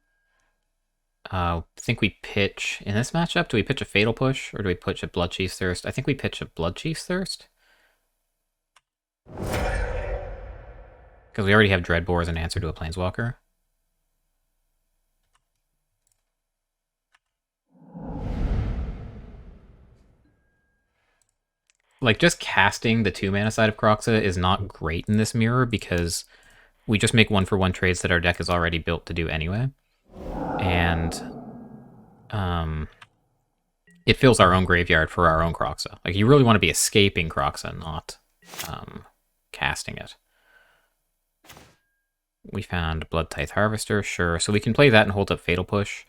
I think we pitch... In this matchup, do we pitch a Fatal Push, or do we pitch a Bloodchief's Thirst? I think we pitch a Bloodchief's Thirst. Because we already have Dreadbore as an answer to a Planeswalker. Like, just casting the 2-mana side of Kroxa is not great in this mirror because we just make 1-for-1 trades that our deck is already built to do anyway. And it fills our own graveyard for our own Kroxa. Like, you really want to be escaping Kroxa, not casting it. We found Blood Tithe Harvester, sure. So we can play that and hold up Fatal Push.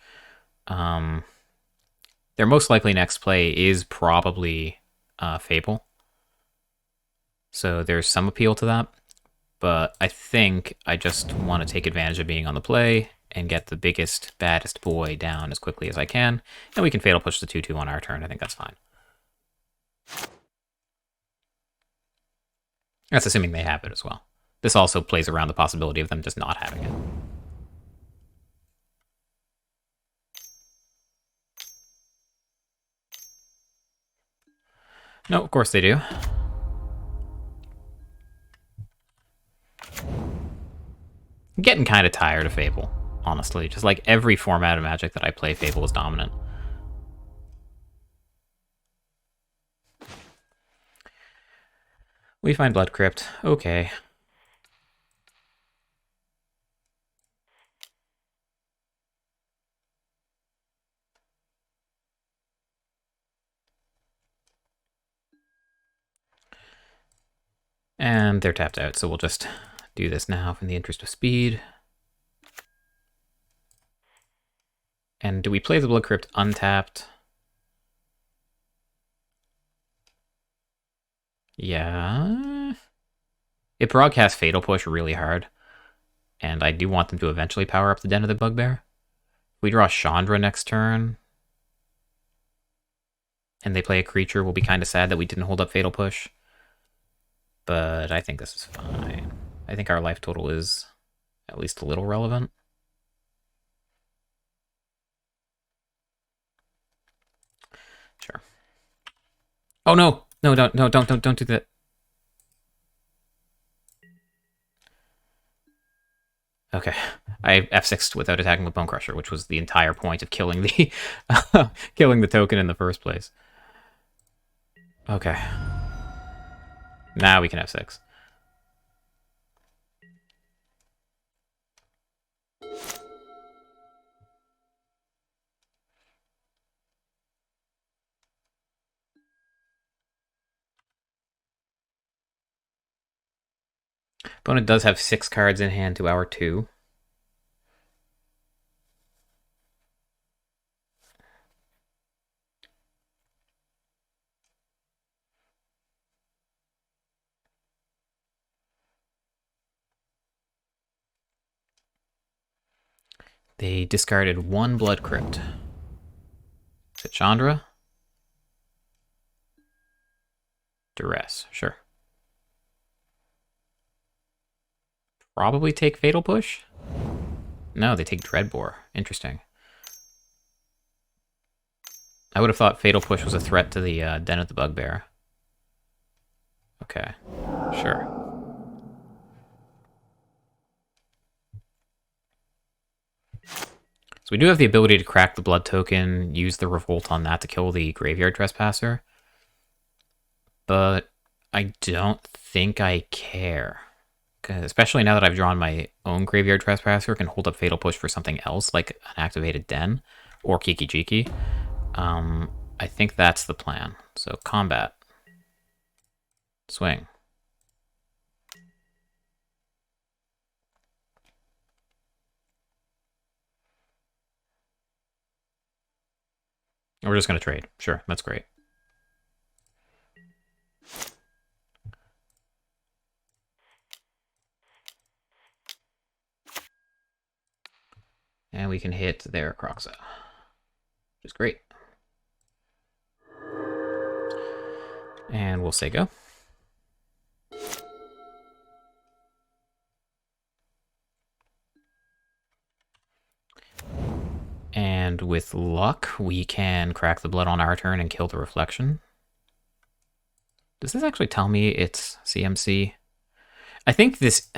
Their most likely next play is probably Fable. So there's some appeal to that. But I think I just want to take advantage of being on the play and get the biggest, baddest boy down as quickly as I can. And we can Fatal Push the 2/2 on our turn. I think that's fine. That's assuming they have it as well. This also plays around the possibility of them just not having it. No, of course they do. I'm getting kind of tired of Fable, honestly. Just like every format of Magic that I play, Fable is dominant. We find Blood Crypt. Okay. And they're tapped out, so we'll just do this now in the interest of speed. And do we play the Blood Crypt untapped? Yeah. It broadcasts Fatal Push really hard. And I do want them to eventually power up the Den of the Bugbear. If we draw Chandra next turn, and they play a creature, we'll be kind of sad that we didn't hold up Fatal Push. But I think this is fine. I think our life total is at least a little relevant. Sure. Oh no! No, don't do that. Okay. I F6'd without attacking with Bonecrusher, which was the entire point of killing the killing the token in the first place. Okay. Now we can F6. Opponent does have 6 cards in hand to our 2. They discarded 1 Blood Crypt. Is it Chandra? Duress, sure. Probably take Fatal Push? No, they take Dreadbore. Interesting. I would have thought Fatal Push was a threat to the Den of the Bugbear. Okay, sure. So we do have the ability to crack the Blood token, use the Revolt on that to kill the Graveyard Trespasser. But I don't think I care. Especially now that I've drawn my own Graveyard Trespasser, can hold up Fatal Push for something else, like an activated Den, or Kiki Jiki. I think that's the plan. So combat. Swing. We're just going to trade. Sure, that's great. And we can hit their Croxa, which is great. And we'll say go. And with luck, we can crack the Blood on our turn and kill the Reflection. Does this actually tell me it's CMC? I think this...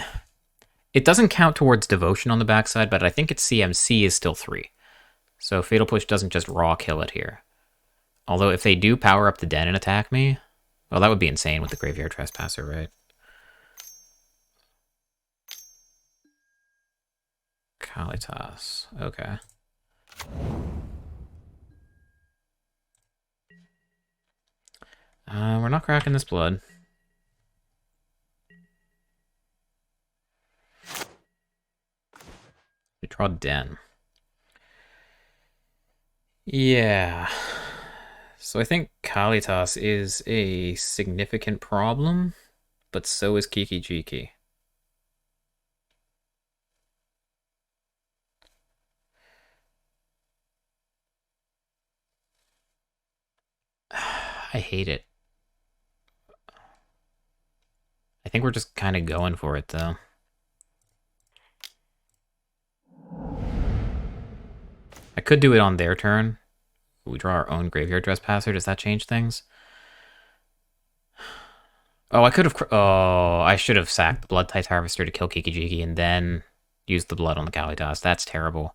It doesn't count towards Devotion on the backside, but I think its CMC is still 3. So Fatal Push doesn't just raw kill it here. Although if they do power up the Den and attack me... Well, that would be insane with the Graveyard Trespasser, right? Kalitas. Okay. We're not cracking this Blood. We draw Den. Yeah. So I think Kalitas is a significant problem, but so is Kiki Jiki. I hate it. I think we're just kind of going for it, though. I could do it on their turn. We draw our own Graveyard Trespasser. Does that change things? Oh, I could have... Oh, I should have sacked the Blood Tides Harvester to kill Kiki Jiki and then used the Blood on the Kalitas. That's terrible.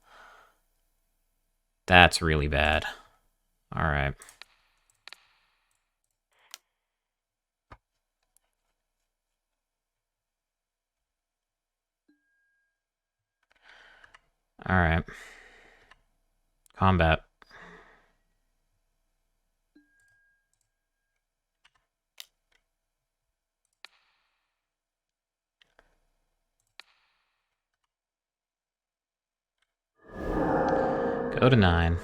That's really bad. Alright. Alright. Combat. Go to 9.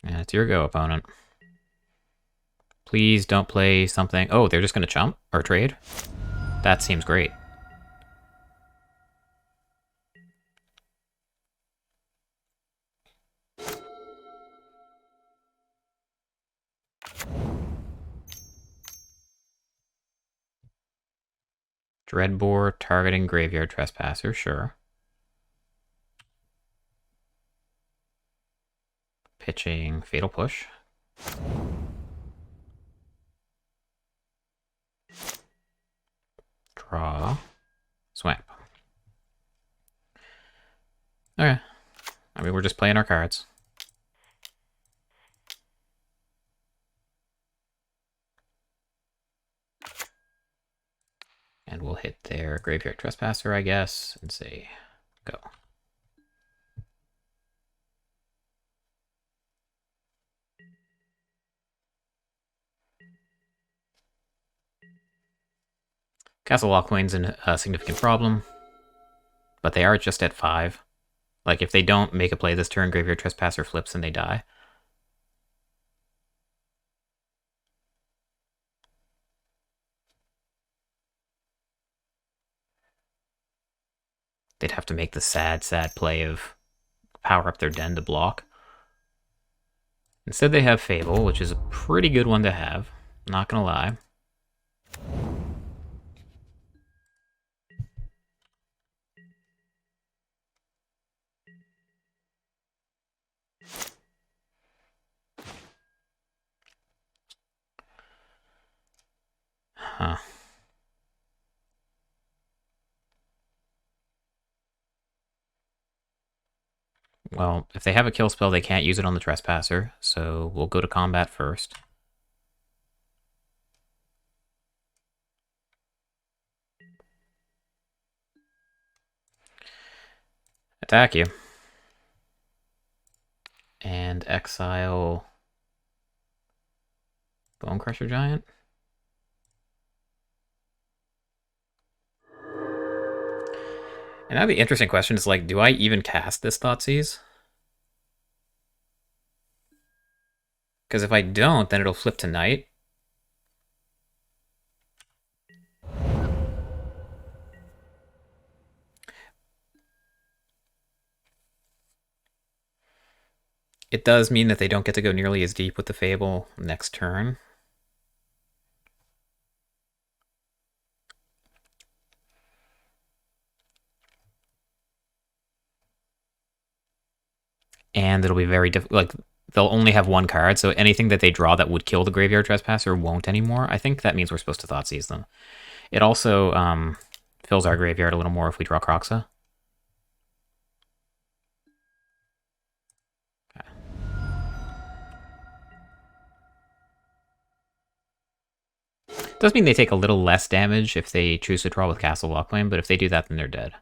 And it's your go, opponent. Please don't play something... Oh, they're just going to chump? Or trade? That seems great. Dreadbore targeting Graveyard Trespasser, sure. Pitching Fatal Push. Draw. Swamp. Okay. I mean, we're just playing our cards. And we'll hit their Graveyard Trespasser, I guess, and say, go. Castle Lockwain's a significant problem, but they are just at 5. Like, if they don't make a play this turn, Graveyard Trespasser flips and they die. They'd have to make the sad, sad play of power up their den to block. Instead, they have Fable, which is a pretty good one to have. Not gonna lie. Huh. Well, if they have a kill spell, they can't use it on the Trespasser, so we'll go to combat first. Attack you. And exile Bonecrusher Giant. And now the interesting question is, like, do I even cast this Thoughtseize? Because if I don't, then it'll flip to Night. It does mean that they don't get to go nearly as deep with the Fable next turn. And it'll be very difficult. Like, they'll only have one card, so anything that they draw that would kill the Graveyard Trespasser won't anymore. I think that means we're supposed to Thoughtseize them. It also fills our graveyard a little more if we draw Kroxa. Okay. Does mean they take a little less damage if they choose to draw with Castle Lockwain, but if they do that, then they're dead.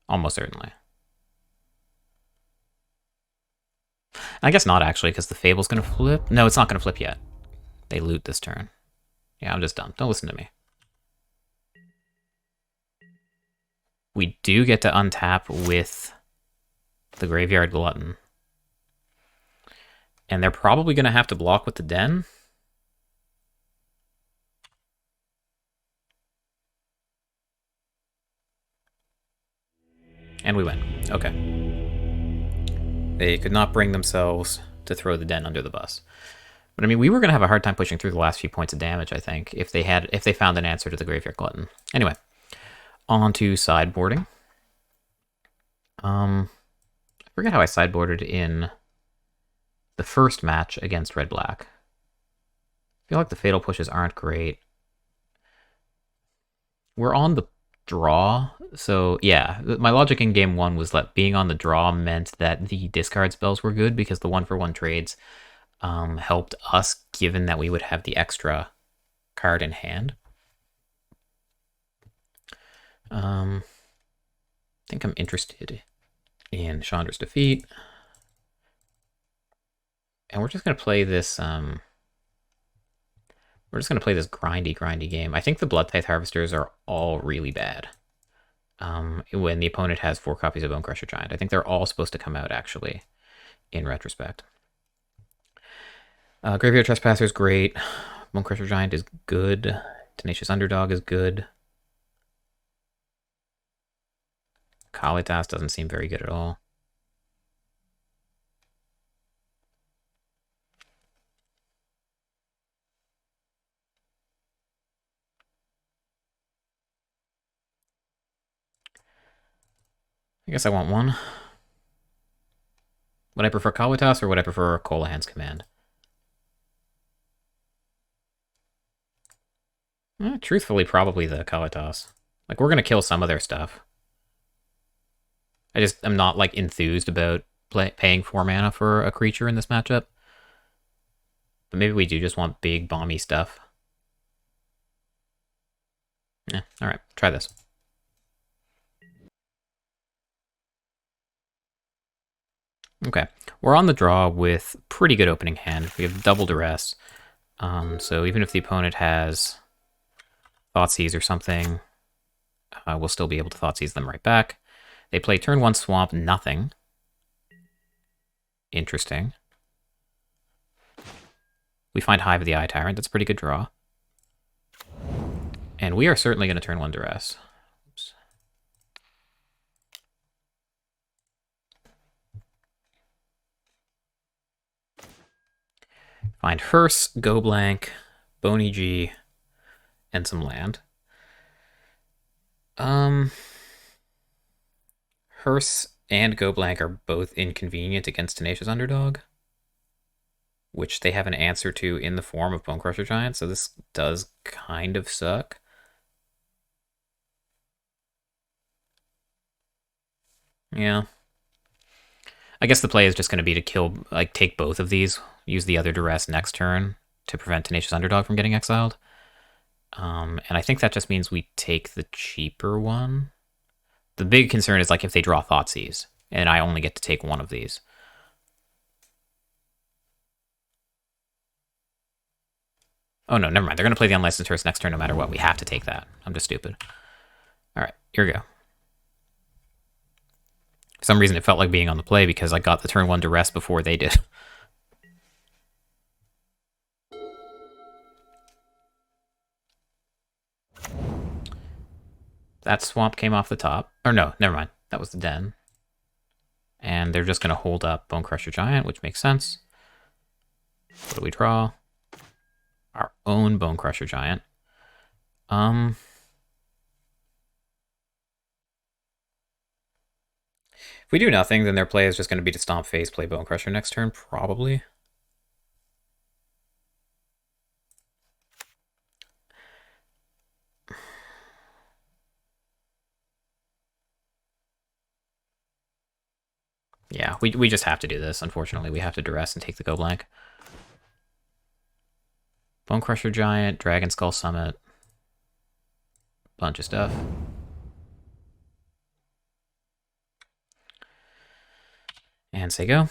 Almost certainly. I guess not, actually, because the Fable's going to flip. No, it's not going to flip yet. They loot this turn. Yeah, I'm just dumb. Don't listen to me. We do get to untap with the Graveyard Glutton. And they're probably going to have to block with the Den. And we win. Okay. They could not bring themselves to throw the Den under the bus. But I mean, we were going to have a hard time pushing through the last few points of damage, I think, if they found an answer to the Graveyard Glutton. Anyway, on to sideboarding. I forget how I sideboarded in the first match against Red-Black. I feel like the Fatal Pushes aren't great. We're on the draw, so yeah, my logic in game 1 was that being on the draw meant that the discard spells were good because the 1-for-1 trades helped us, given that we would have the extra card in hand. I think I'm interested in Chandra's Defeat. And we're just going to play this... we're just going to play this grindy game. I think the Blood Tithe Harvesters are all really bad. when the opponent has 4 copies of Bonecrusher Giant. I think they're all supposed to come out, actually, in retrospect. Graveyard Trespasser is great. Bonecrusher Giant is good. Tenacious Underdog is good. Kalitas doesn't seem very good at all. I guess I want one. Would I prefer Kalitas or would I prefer Colahan's Command? Truthfully, probably the Kalitas. Like, we're going to kill some of their stuff. I'm not, like, enthused about paying 4 mana for a creature in this matchup. But maybe we do just want big, bomby stuff. Yeah, alright, try this. Okay, we're on the draw with pretty good opening hand. We have double duress. So even if the opponent has Thoughtseize or something, we'll still be able to Thoughtseize them right back. They play turn 1 swamp, nothing. Interesting. We find Hive of the Eye Tyrant. That's a pretty good draw. And we are certainly going to turn 1 duress. Oops. Find Hearse, Go Blank, Boney G, and some land. Hearse and Go Blank are both inconvenient against Tenacious Underdog, which they have an answer to in the form of Bonecrusher Giant, so this does kind of suck. Yeah. I guess the play is just going to be to kill, like, take both of these, use the other duress next turn to prevent Tenacious Underdog from getting exiled. And I think that just means we take the cheaper one. The big concern is, like, if they draw Thoughtseize, and I only get to take one of these. Oh, no, never mind. They're going to play the Unlicensed Hearse next turn no matter what. We have to take that. I'm just stupid. All right, here we go. For some reason, it felt like being on the play because I got the turn 1 duress before they did. That swamp came off the top. Or no, never mind. That was the den. And they're just going to hold up Bonecrusher Giant, which makes sense. What do we draw? Our own Bonecrusher Giant. If we do nothing, then their play is just going to be to stomp face, play Bonecrusher next turn, probably. Yeah, we just have to do this, unfortunately. We have to duress and take the Go Blank. Bonecrusher Giant, Dragon Skull Summit. Bunch of stuff. And say go.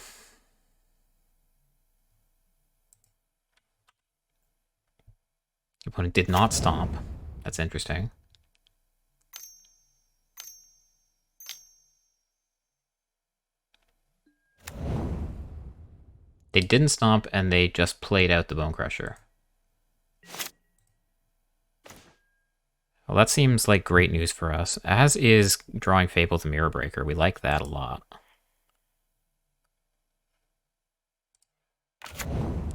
The opponent did not stomp. That's interesting. They didn't stomp, and they just played out the Bonecrusher. Well, that seems like great news for us, as is drawing Fable the Mirror Breaker. We like that a lot.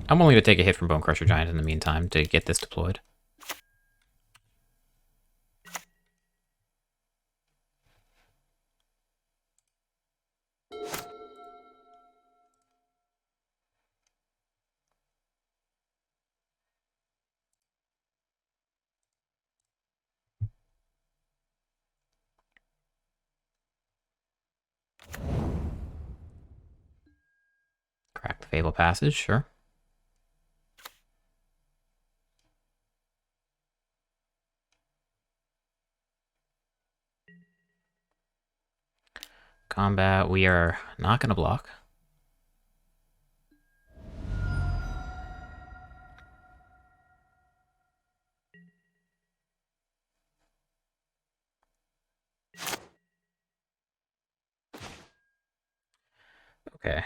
I'm willing to take a hit from Bonecrusher Giant in the meantime to get this deployed. Crack the Fable Passage, sure. Combat, we are not going to block. Okay.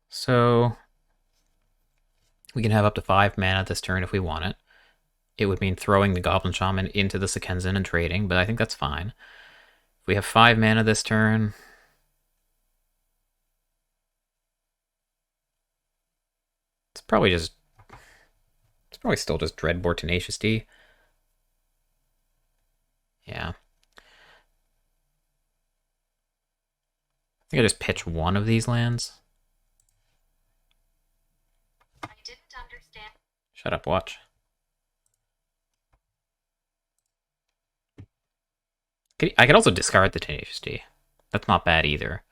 So we can have up to 5 mana this turn if we want it. It would mean throwing the Goblin Shaman into the Sekenzan and trading, but I think that's fine. If we have 5 mana this turn, it's probably still just Dreadbore Tenacious D. Yeah. I think I just pitch one of these lands. I didn't understand. Shut up, watch. I could also discard the Tenacious D. That's not bad either.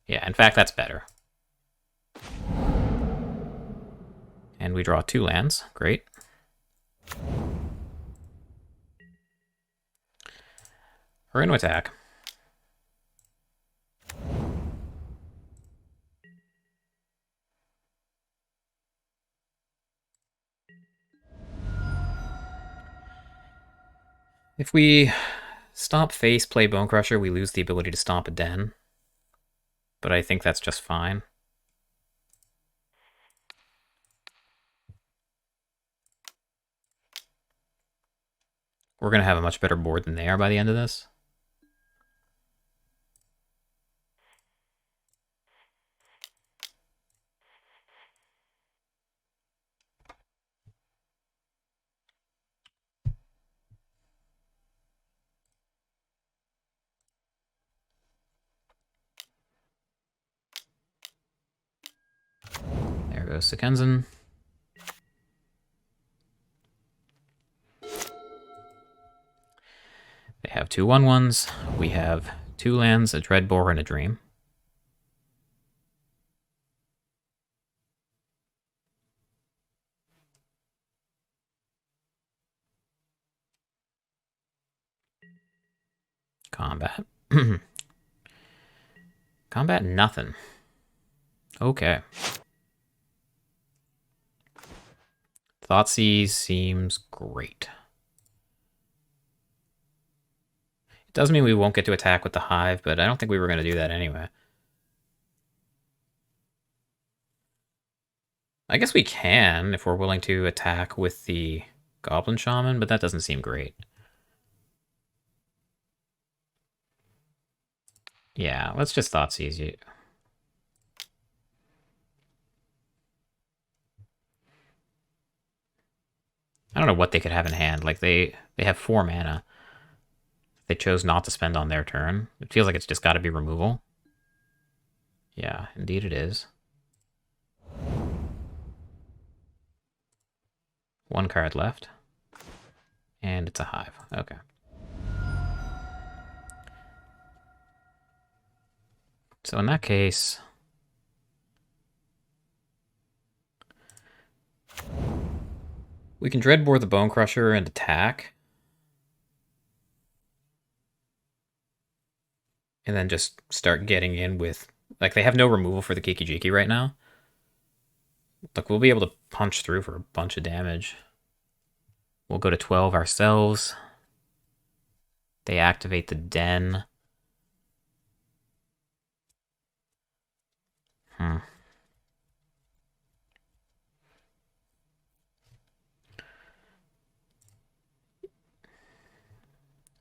Yeah, in fact, that's better. And we draw 2 lands. Great. We're going to attack. If we stomp face, play Bonecrusher, we lose the ability to stomp a den. But I think that's just fine. We're going to have a much better board than they are by the end of this. There goes Sekenzan. They have 2 1/1s. We have 2 lands, a Dreadbore, and a Dream. Combat. Combat, nothing. Okay. Thoughtseize seems great. It does mean we won't get to attack with the Hive, but I don't think we were going to do that anyway. I guess we can if we're willing to attack with the Goblin Shaman, but that doesn't seem great. Yeah, let's just Thoughtseize you. I don't know what they could have in hand. Like, they have 4 mana. They chose not to spend on their turn. It feels like it's just got to be removal. Yeah, indeed it is. 1 card left. And it's a Hive. Okay. So in that case, we can Dreadbore the Bonecrusher and attack. And then just start getting in with... Like, they have no removal for the Kiki-Jiki right now. Look, we'll be able to punch through for a bunch of damage. We'll go to 12 ourselves. They activate the Den.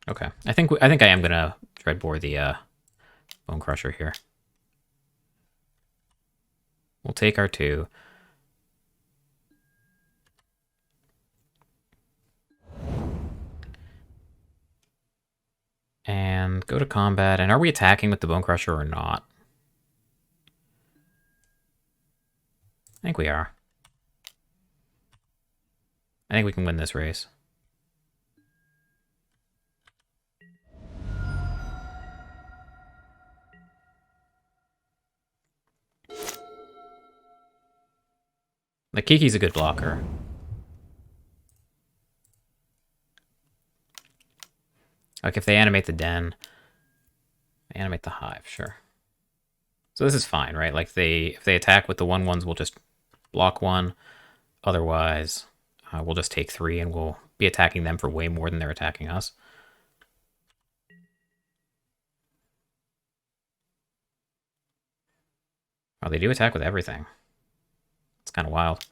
Okay, I think I am gonna Dreadbore the Bonecrusher here. We'll take our 2. And go to combat. And are we attacking with the Bonecrusher or not? I think we are. I think we can win this race. Like, Kiki's a good blocker. Like, if they animate the Den, they animate the Hive, sure. So this is fine, right? Like, if they attack with the 1/1s, we'll just block 1. Otherwise, we'll just take 3, and we'll be attacking them for way more than they're attacking us. Oh, they do attack with everything. It's kind of wild.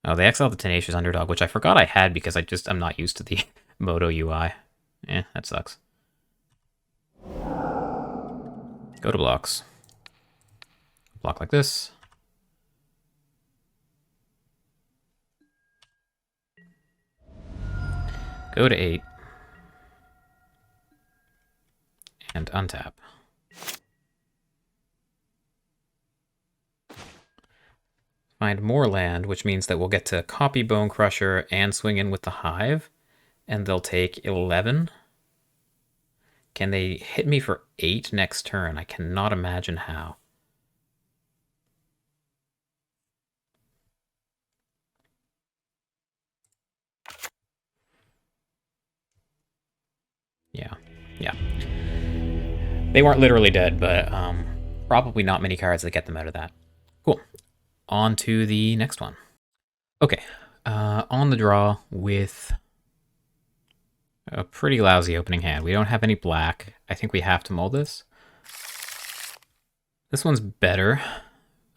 Oh, they exiled the Tenacious Underdog, which I forgot I had because I'm not used to the Moto UI. That sucks. Go to blocks. Block like this. Go to 8. And untap. Find more land, which means that we'll get to copy Bonecrusher and swing in with the Hive, and they'll take 11. Can they hit me for 8 next turn? I cannot imagine how. Yeah. They weren't literally dead, but probably not many cards that get them out of that. Cool. On to the next one. Okay. On the draw with a pretty lousy opening hand. We don't have any black. I think we have to mull this. This one's better.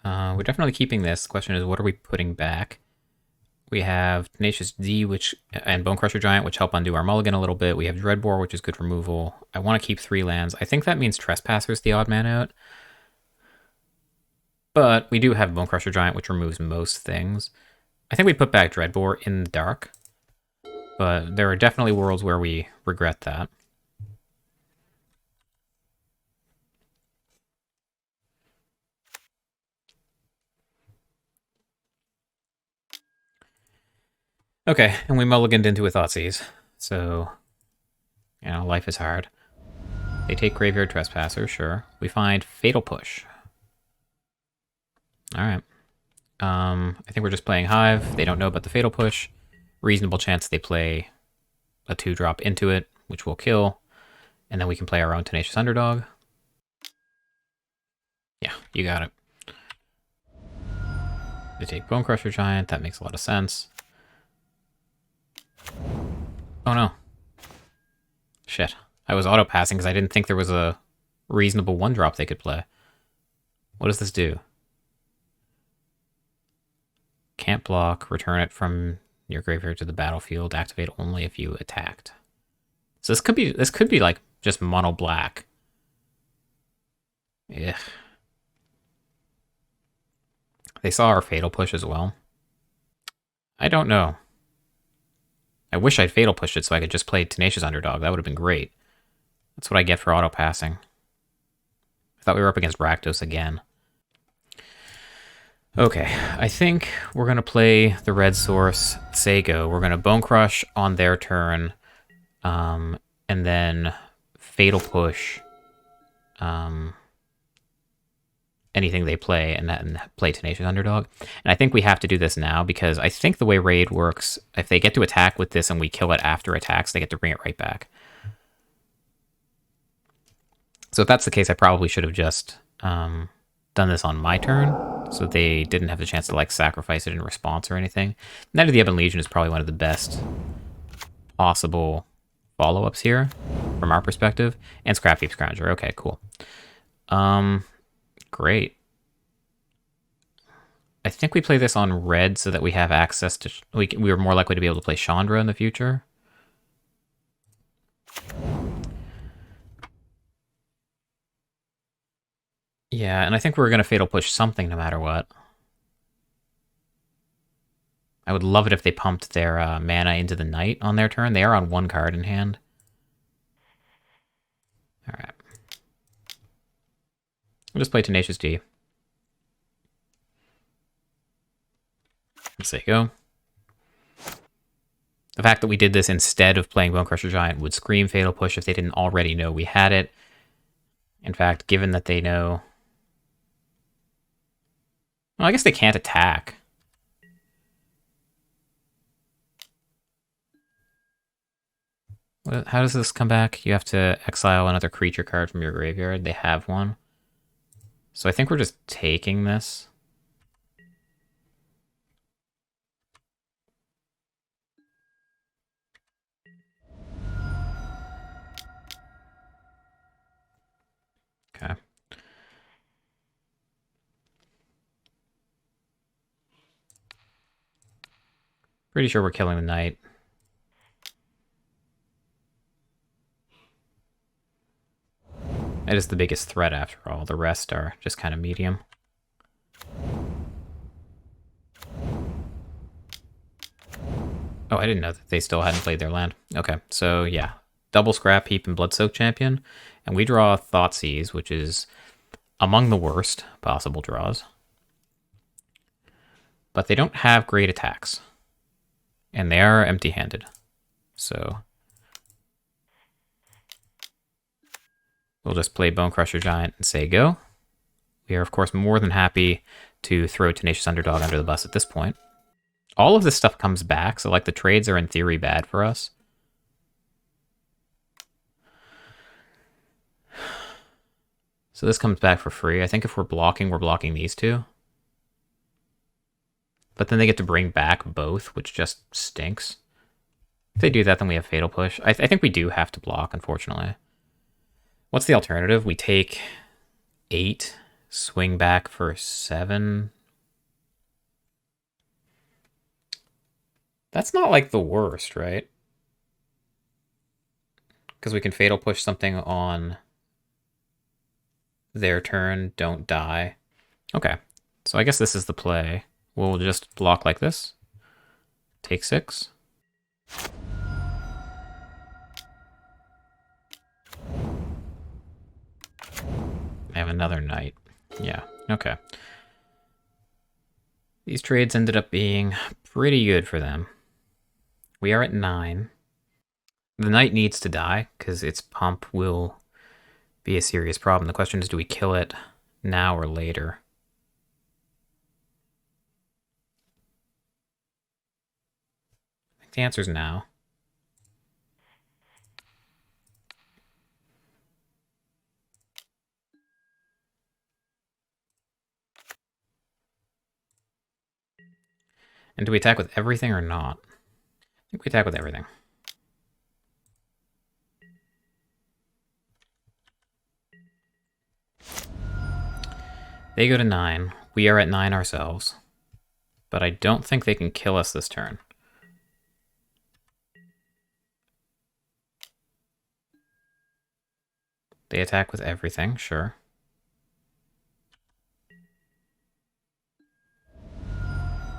We're definitely keeping this. The question is, what are we putting back? We have Tenacious D and Bonecrusher Giant, which help undo our mulligan a little bit. We have Dreadbore, which is good removal. I want to keep 3 lands. I think that means Trespasser's the odd man out. But we do have Bonecrusher Giant, which removes most things. I think we put back Dreadbore in the dark. But there are definitely worlds where we regret that. Okay, and we mulliganed into a Thoughtseize. So, life is hard. They take Graveyard Trespasser, sure. We find Fatal Push. Alright. I think we're just playing Hive. They don't know about the Fatal Push. Reasonable chance they play a 2-drop into it, which will kill. And then we can play our own Tenacious Underdog. Yeah, you got it. They take Bonecrusher Giant. That makes a lot of sense. Oh no. Shit. I was auto-passing because I didn't think there was a reasonable 1-drop they could play. What does this do? Can't block. Return it from your graveyard to the battlefield. Activate only if you attacked. So this could be like just mono-black. Ugh. They saw our Fatal Push as well. I don't know. I wish I'd Fatal Pushed it so I could just play Tenacious Underdog. That would have been great. That's what I get for auto-passing. I thought we were up against Rakdos again. Okay, I think we're going to play the red source Sago. We're going to Bone Crush on their turn, and then Fatal Push anything they play, and then play Tenacious Underdog. And I think we have to do this now, because I think the way Raid works, if they get to attack with this and we kill it after attacks, they get to bring it right back. So if that's the case, I probably should have just done this on my turn, so they didn't have the chance to sacrifice it in response or anything. Knight of the Ebon Legion is probably one of the best possible follow-ups here, from our perspective. And Scrapheap Scrounger. Okay, cool. Great. I think we play this on red so that we have access to... We are more likely to be able to play Chandra in the future. Yeah, and I think we're going to Fatal Push something no matter what. I would love it if they pumped their mana into the Knight on their turn. They are on 1 card in hand. Alright. We'll just play Tenacious D. Let's say go. The fact that we did this instead of playing Bonecrusher Giant would scream Fatal Push if they didn't already know we had it. In fact, given that they know... Well, I guess they can't attack. How does this come back? You have to exile another creature card from your graveyard. They have one. So I think we're just taking this. Pretty sure we're killing the knight. It is the biggest threat after all. The rest are just kind of medium. Oh, I didn't know that they still hadn't played their land. Okay, so yeah. Double Scrap Heap and Bloodsoaked Champion. And we draw Thoughtseize, which is among the worst possible draws. But they don't have great attacks. And they are empty-handed. So we'll just play Bonecrusher Giant and say go. We are, of course, more than happy to throw Tenacious Underdog under the bus at this point. All of this stuff comes back, so like the trades are in theory bad for us. So this comes back for free. I think if we're blocking these two. But then they get to bring back both, which just stinks. If they do that, then we have Fatal Push. I think we do have to block, unfortunately. What's the alternative? We take 8, swing back for 7. That's not like the worst, right? Because we can Fatal Push something on their turn, don't die. Okay, so I guess this is the play. We'll just block like this. Take 6. I have another knight. Yeah, okay. These trades ended up being pretty good for them. We are at 9. The knight needs to die, because its pump will be a serious problem. The question is, do we kill it now or later? I think the answer is now. And do we attack with everything or not? I think we attack with everything. They go to 9. We are at 9 ourselves. But I don't think they can kill us this turn. They attack with everything, sure.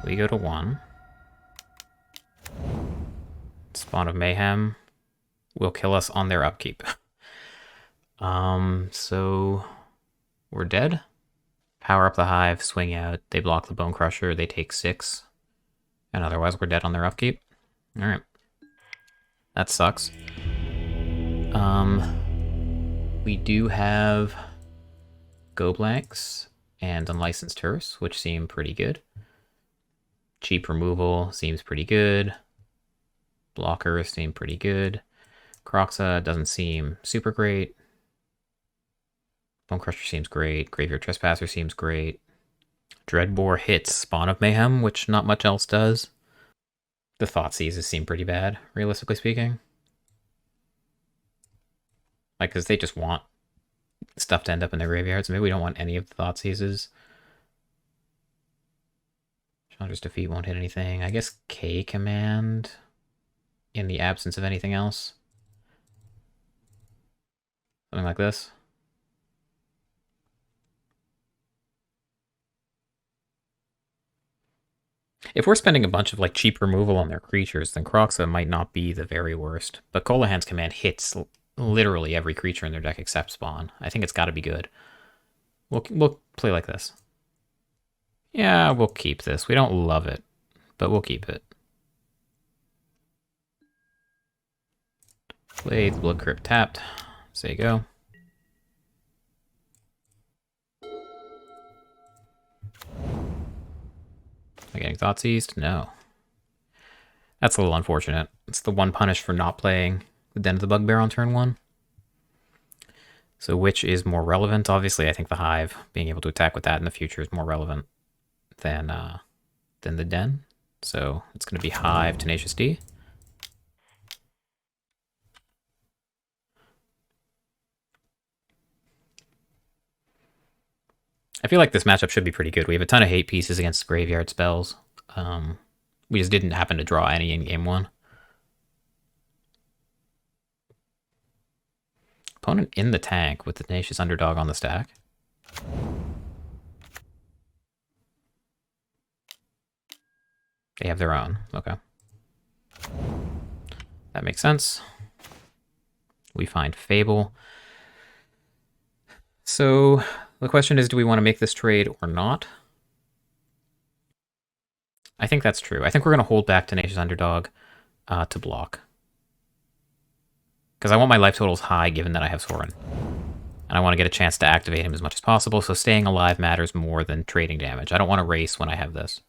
We go to 1. Spawn of Mayhem will kill us on their upkeep. So we're dead. Power up the Hive, swing out. They block the Bonecrusher. They take 6. And otherwise we're dead on their upkeep. Alright. That sucks. We do have Go Blanks and Unlicensed Terse, which seem pretty good. Cheap removal seems pretty good. Blockers seem pretty good. Croxa doesn't seem super great. Bonecrusher seems great. Graveyard Trespasser seems great. Dreadbore hits Spawn of Mayhem, which not much else does. The Thoughtseizes seem pretty bad, realistically speaking. Like, because they just want stuff to end up in their graveyards. Maybe we don't want any of the Thoughtseizes. Chandra's Defeat won't hit anything. I guess K Command in the absence of anything else. Something like this. If we're spending a bunch of like cheap removal on their creatures, then Croxa might not be the very worst. But Colahan's Command hits literally every creature in their deck except Spawn. I think it's got to be good. We'll play like this. Yeah, we'll keep this. We don't love it, but we'll keep it. Play the Blood Crypt tapped. Say go. Am I getting Thoughtseized? No. That's a little unfortunate. It's the one punish for not playing the Den of the Bugbear on turn 1. So which is more relevant? Obviously, I think the Hive, being able to attack with that in the future, is more relevant than the Den. So it's going to be Hive, Tenacious D. I feel like this matchup should be pretty good. We have a ton of hate pieces against graveyard spells. We just didn't happen to draw any in game one. Opponent in the tank with the Tenacious Underdog on the stack. They have their own. Okay. That makes sense. We find Fable. So the question is, do we want to make this trade or not? I think that's true. I think we're going to hold back Tenacious Underdog to block. Because I want my life totals high given that I have Sorin. And I want to get a chance to activate him as much as possible, so staying alive matters more than trading damage. I don't want to race when I have this.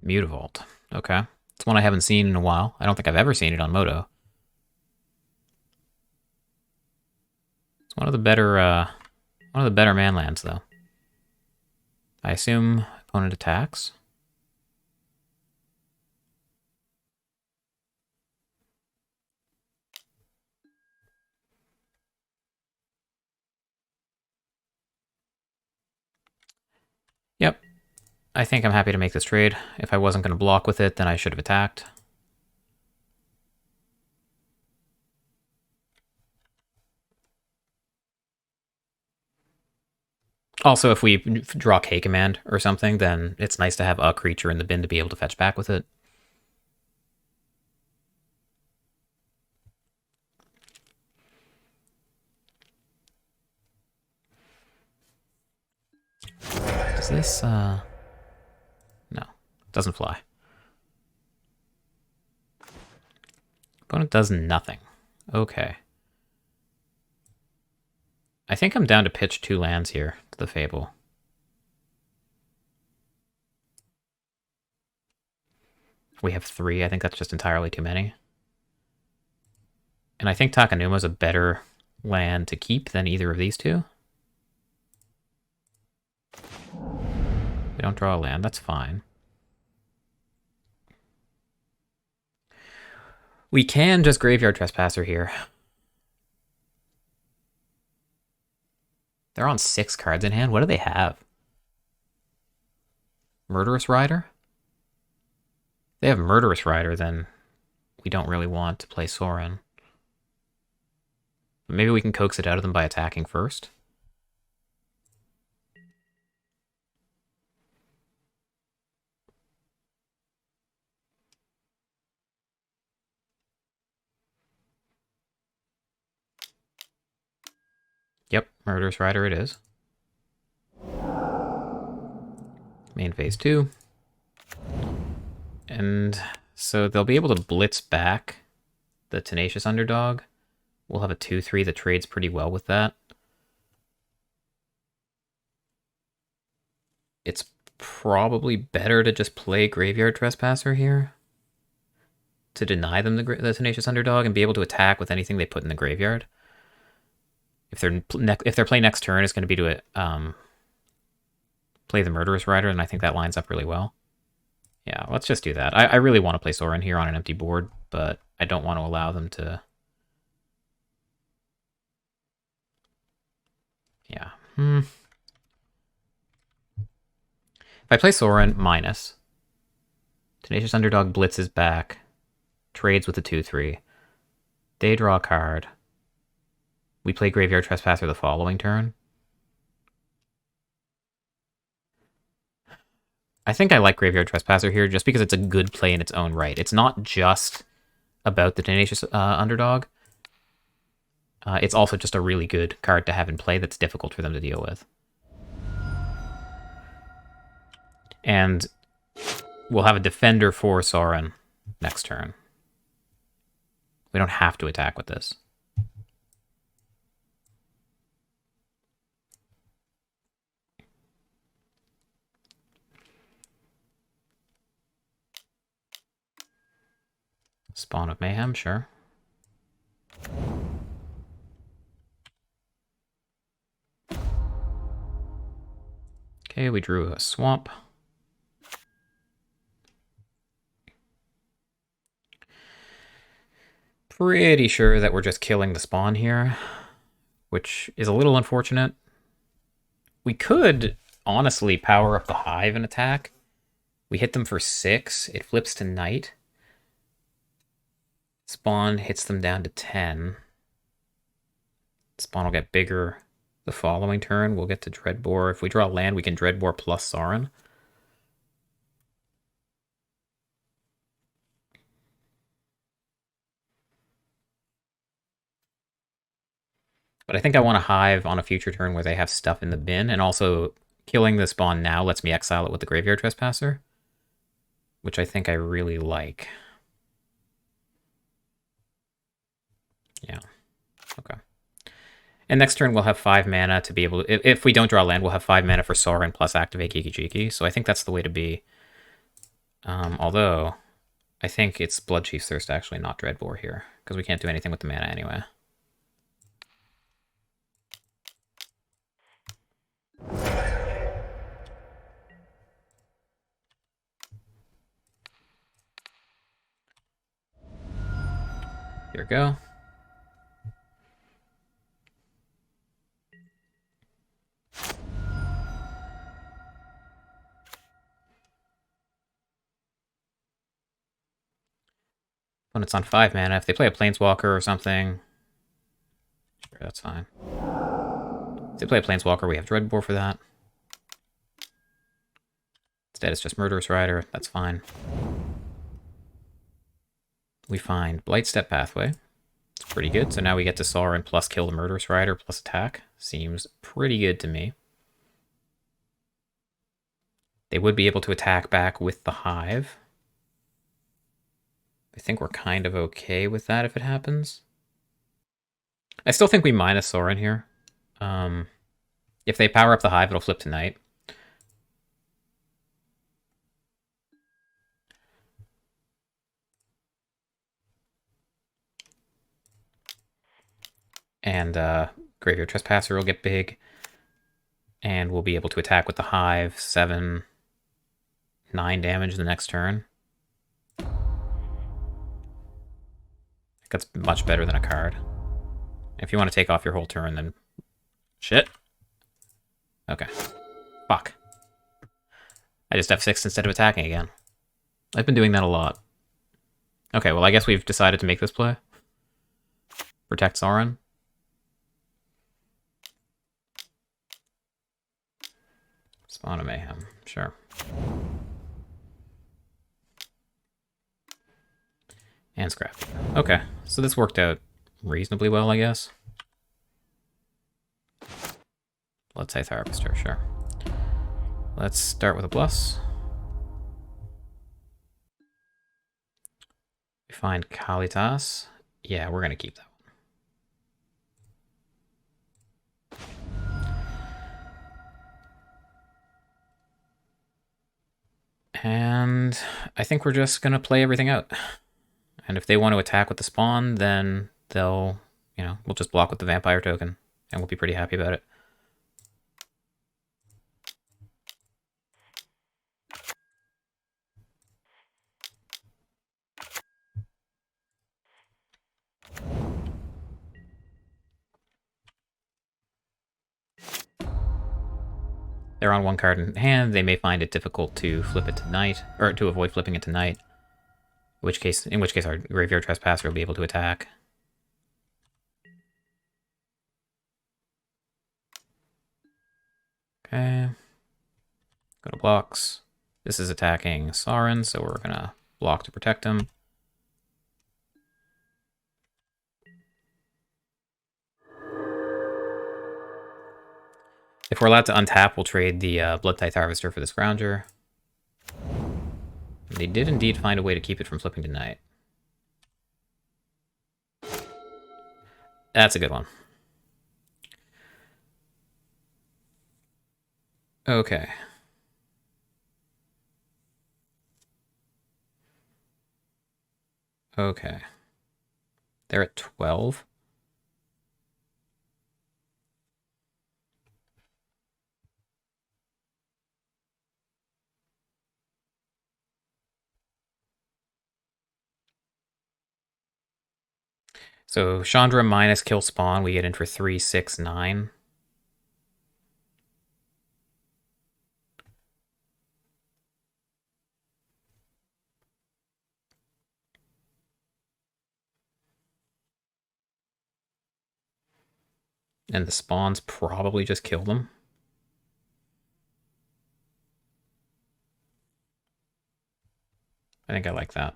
Mutavault. Okay. It's one I haven't seen in a while. I don't think I've ever seen it on Moto. It's one of the better manlands, though. I assume opponent attacks. Yep. I think I'm happy to make this trade. If I wasn't going to block with it, then I should have attacked. Also, if we draw K command or something, then it's nice to have a creature in the bin to be able to fetch back with it. Does this, no, it doesn't fly. Opponent does nothing. Okay. I think I'm down to pitch 2 lands here to the Fable. We have 3. I think that's just entirely too many. And I think Takanuma's a better land to keep than either of these two. We don't draw a land, that's fine. We can just Graveyard Trespasser here. They're on 6 cards in hand. What do they have? Murderous Rider? If they have Murderous Rider, then we don't really want to play Sorin. But maybe we can coax it out of them by attacking first. Yep, Murderous Rider it is. Main phase 2. And so they'll be able to blitz back the Tenacious Underdog. We'll have a 2/3 that trades pretty well with that. It's probably better to just play Graveyard Trespasser here to deny them the Tenacious Underdog and be able to attack with anything they put in the graveyard. If their play next turn is going to be to play the Murderous Rider, and I think that lines up really well. Yeah, let's just do that. I really want to play Sorin here on an empty board, but I don't want to allow them to... Yeah. If I play Sorin, minus. Tenacious Underdog blitzes back. Trades with a 2/3. They draw a card. We play Graveyard Trespasser the following turn. I think I like Graveyard Trespasser here just because it's a good play in its own right. It's not just about the Tenacious Underdog. It's also just a really good card to have in play that's difficult for them to deal with. And we'll have a defender for Sorin next turn. We don't have to attack with this. Spawn of Mayhem, sure. Okay, we drew a swamp. Pretty sure that we're just killing the spawn here, which is a little unfortunate. We could honestly power up the hive and attack. We hit them for 6. It flips to night. Spawn hits them down to 10. Spawn will get bigger the following turn. We'll get to Dreadbore. If we draw land, we can Dreadbore plus Sauron. But I think I want to hive on a future turn where they have stuff in the bin, and also killing the spawn now lets me exile it with the Graveyard Trespasser, which I think I really like. Yeah. Okay. And next turn we'll have 5 mana to be able to... If we don't draw land, we'll have 5 mana for Sauron plus activate Geeky Cheeky, so I think that's the way to be. Although, I think it's Bloodchief's Thirst actually, not Dreadbore here, because we can't do anything with the mana anyway. Here we go. When it's on 5 mana, if they play a Planeswalker or something, sure, that's fine. If they play a Planeswalker, we have Dreadbore for that. Instead, it's just Murderous Rider. That's fine. We find Blightstep Pathway. It's pretty good. So now we get to Sauron plus kill the Murderous Rider plus attack. Seems pretty good to me. They would be able to attack back with the Hive. I think we're kind of okay with that if it happens. I still think we minus Sauron here. If they power up the Hive, it'll flip to night. And Graveyard Trespasser will get big. And we'll be able to attack with the Hive. 7, 9 damage the next turn. That's much better than a card. If you want to take off your whole turn, then... Shit. Okay. Fuck. I just F6 instead of attacking again. I've been doing that a lot. Okay, well I guess we've decided to make this play. Protect Sauron. Spawn of Mayhem, sure. And scrap. Okay, so this worked out reasonably well, I guess. Bloodtithe Harvester, sure. Let's start with a plus. We find Kalitas. Yeah, we're going to keep that one. And I think we're just going to play everything out. And if they want to attack with the spawn, then they'll, we'll just block with the vampire token, and we'll be pretty happy about it. They're on 1 card in hand. They may find it difficult to flip it to night, or to avoid flipping it to night. In which case our Graveyard Trespasser will be able to attack. Okay. Go to blocks. This is attacking Sauron, so we're gonna block to protect him. If we're allowed to untap, we'll trade the Bloodtithe Harvester for the Scrounger. They did indeed find a way to keep it from flipping to night. That's a good one. Okay. Okay. They're at 12. So Chandra minus kill spawn, we get in for 3, 6, 9. And the spawns probably just kill them. I think I like that.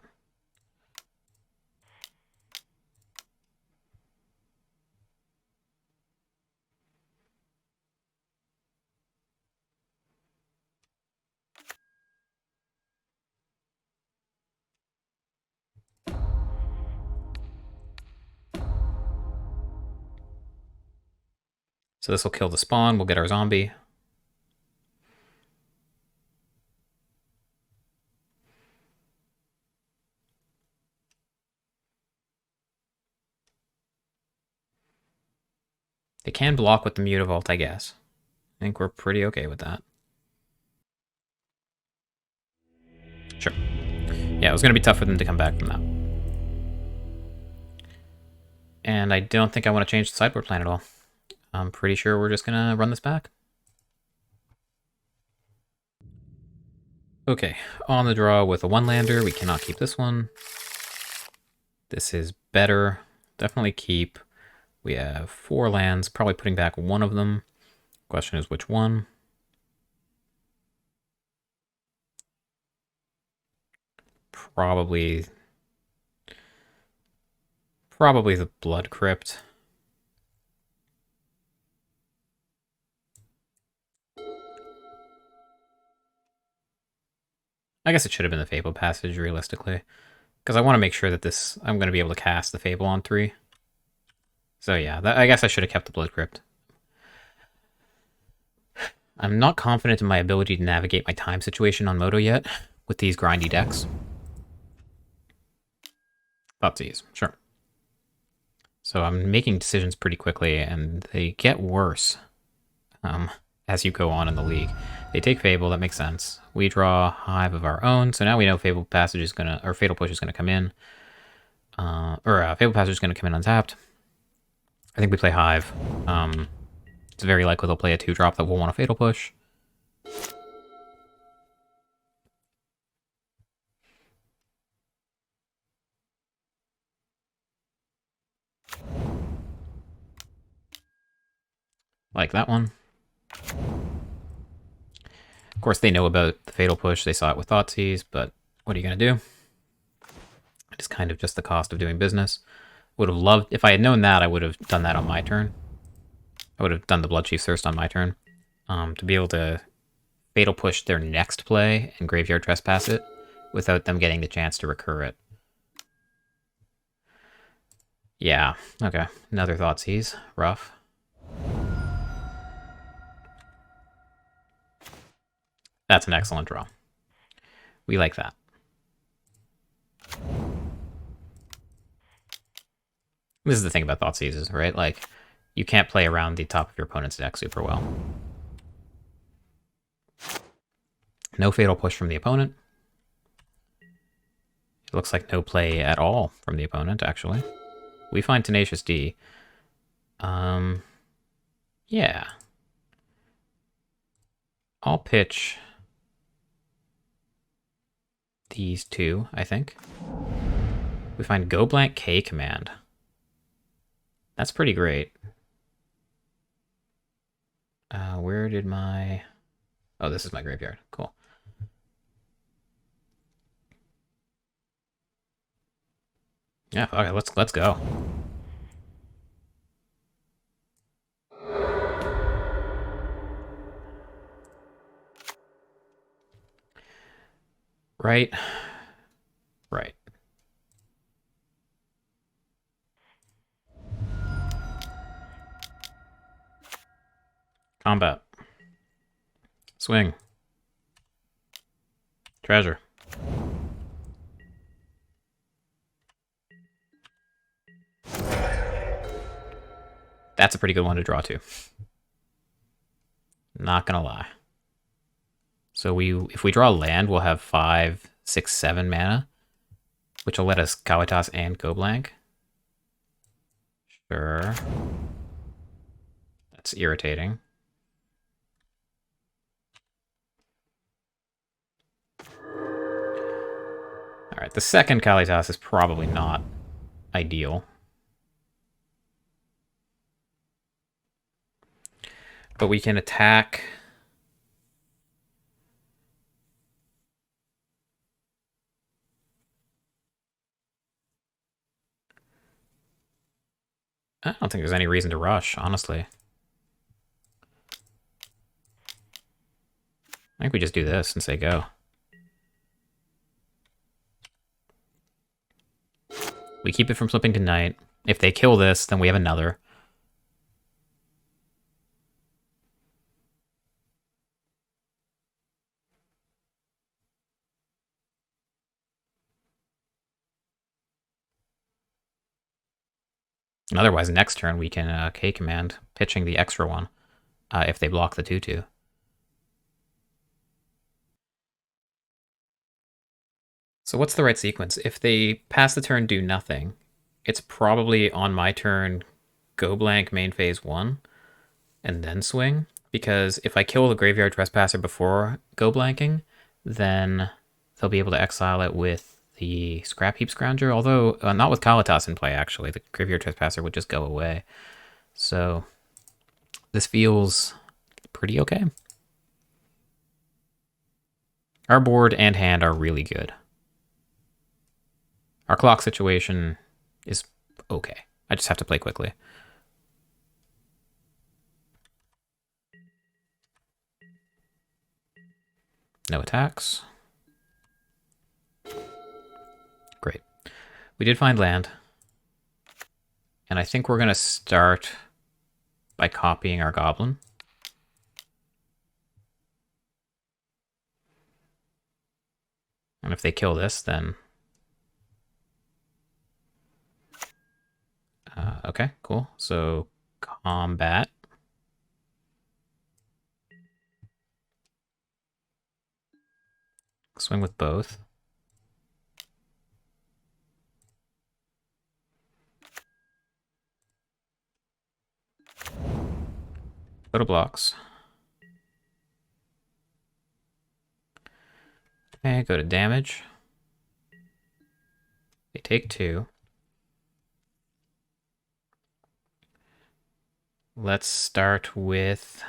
So this will kill the spawn. We'll get our zombie. They can block with the Mutavault, I guess. I think we're pretty okay with that. Sure. Yeah, it was going to be tough for them to come back from that. And I don't think I want to change the sideboard plan at all. I'm pretty sure we're just going to run this back. Okay, on the draw with a one-lander. We cannot keep this one. This is better. Definitely keep. We have 4 lands, probably putting back one of them. Question is which one? Probably the Blood Crypt. I guess it should have been the Fable Passage, realistically. Because I want to make sure that this... I'm going to be able to cast the Fable on 3. So yeah, I guess I should have kept the Blood Crypt. I'm not confident in my ability to navigate my time situation on Moto yet, with these grindy decks. Thoughtseize, sure. So I'm making decisions pretty quickly, and they get worse as you go on in the league. They take Fable, that makes sense. We draw Hive of our own, so now we know Fable Passage is gonna, or Fatal Push is gonna come in. Fable Passage is gonna come in untapped. I think we play Hive. It's very likely they'll play a 2-drop that will want a Fatal Push. Like that one. Of course, they know about the Fatal Push. They saw it with Thoughtseize, but what are you going to do? It's kind of just the cost of doing business. Would have loved... If I had known that, I would have done that on my turn. I would have done the Bloodchief's Thirst on my turn. To be able to Fatal Push their next play and Graveyard Trespass it without them getting the chance to recur it. Yeah, okay. Another Thoughtseize. Rough. That's an excellent draw. We like that. This is the thing about Thoughtseizes, right? Like, you can't play around the top of your opponent's deck super well. No Fatal Push from the opponent. It looks like no play at all from the opponent, actually. We find Tenacious D. Yeah. I'll pitch these two, I think. We find Go Blank K command. That's pretty great. Where did my... Oh, this is my graveyard. Cool. Yeah, okay, let's go. Right. Right. Combat. Swing. Treasure. That's a pretty good one to draw to. Not gonna lie. So if we draw land, we'll have 5, 6, 7 mana, which will let us Kawatas and Go Blank. Sure. That's irritating. Alright, the second Kalitas is probably not ideal. But we can attack... I don't think there's any reason to rush, honestly. I think we just do this and say go. We keep it from flipping to night. If they kill this, then we have another. And otherwise, next turn we can K-command, pitching the extra one, if they block the 2/2. So what's the right sequence? If they pass the turn, do nothing, it's probably on my turn, go blank main phase 1, and then swing. Because if I kill the Graveyard Trespasser before go blanking, then they'll be able to exile it with the Scrap Heap Scrounger. Although, not with Kalitas in play, actually. The Graveyard Trespasser would just go away. So, this feels pretty okay. Our board and hand are really good. Our clock situation is okay. I just have to play quickly. No attacks. Great. We did find land. And I think we're going to start by copying our goblin. And if they kill this, then... okay, cool. So, combat. Swing with both. Go to blocks. Okay, go to damage. They take 2. Let's start with...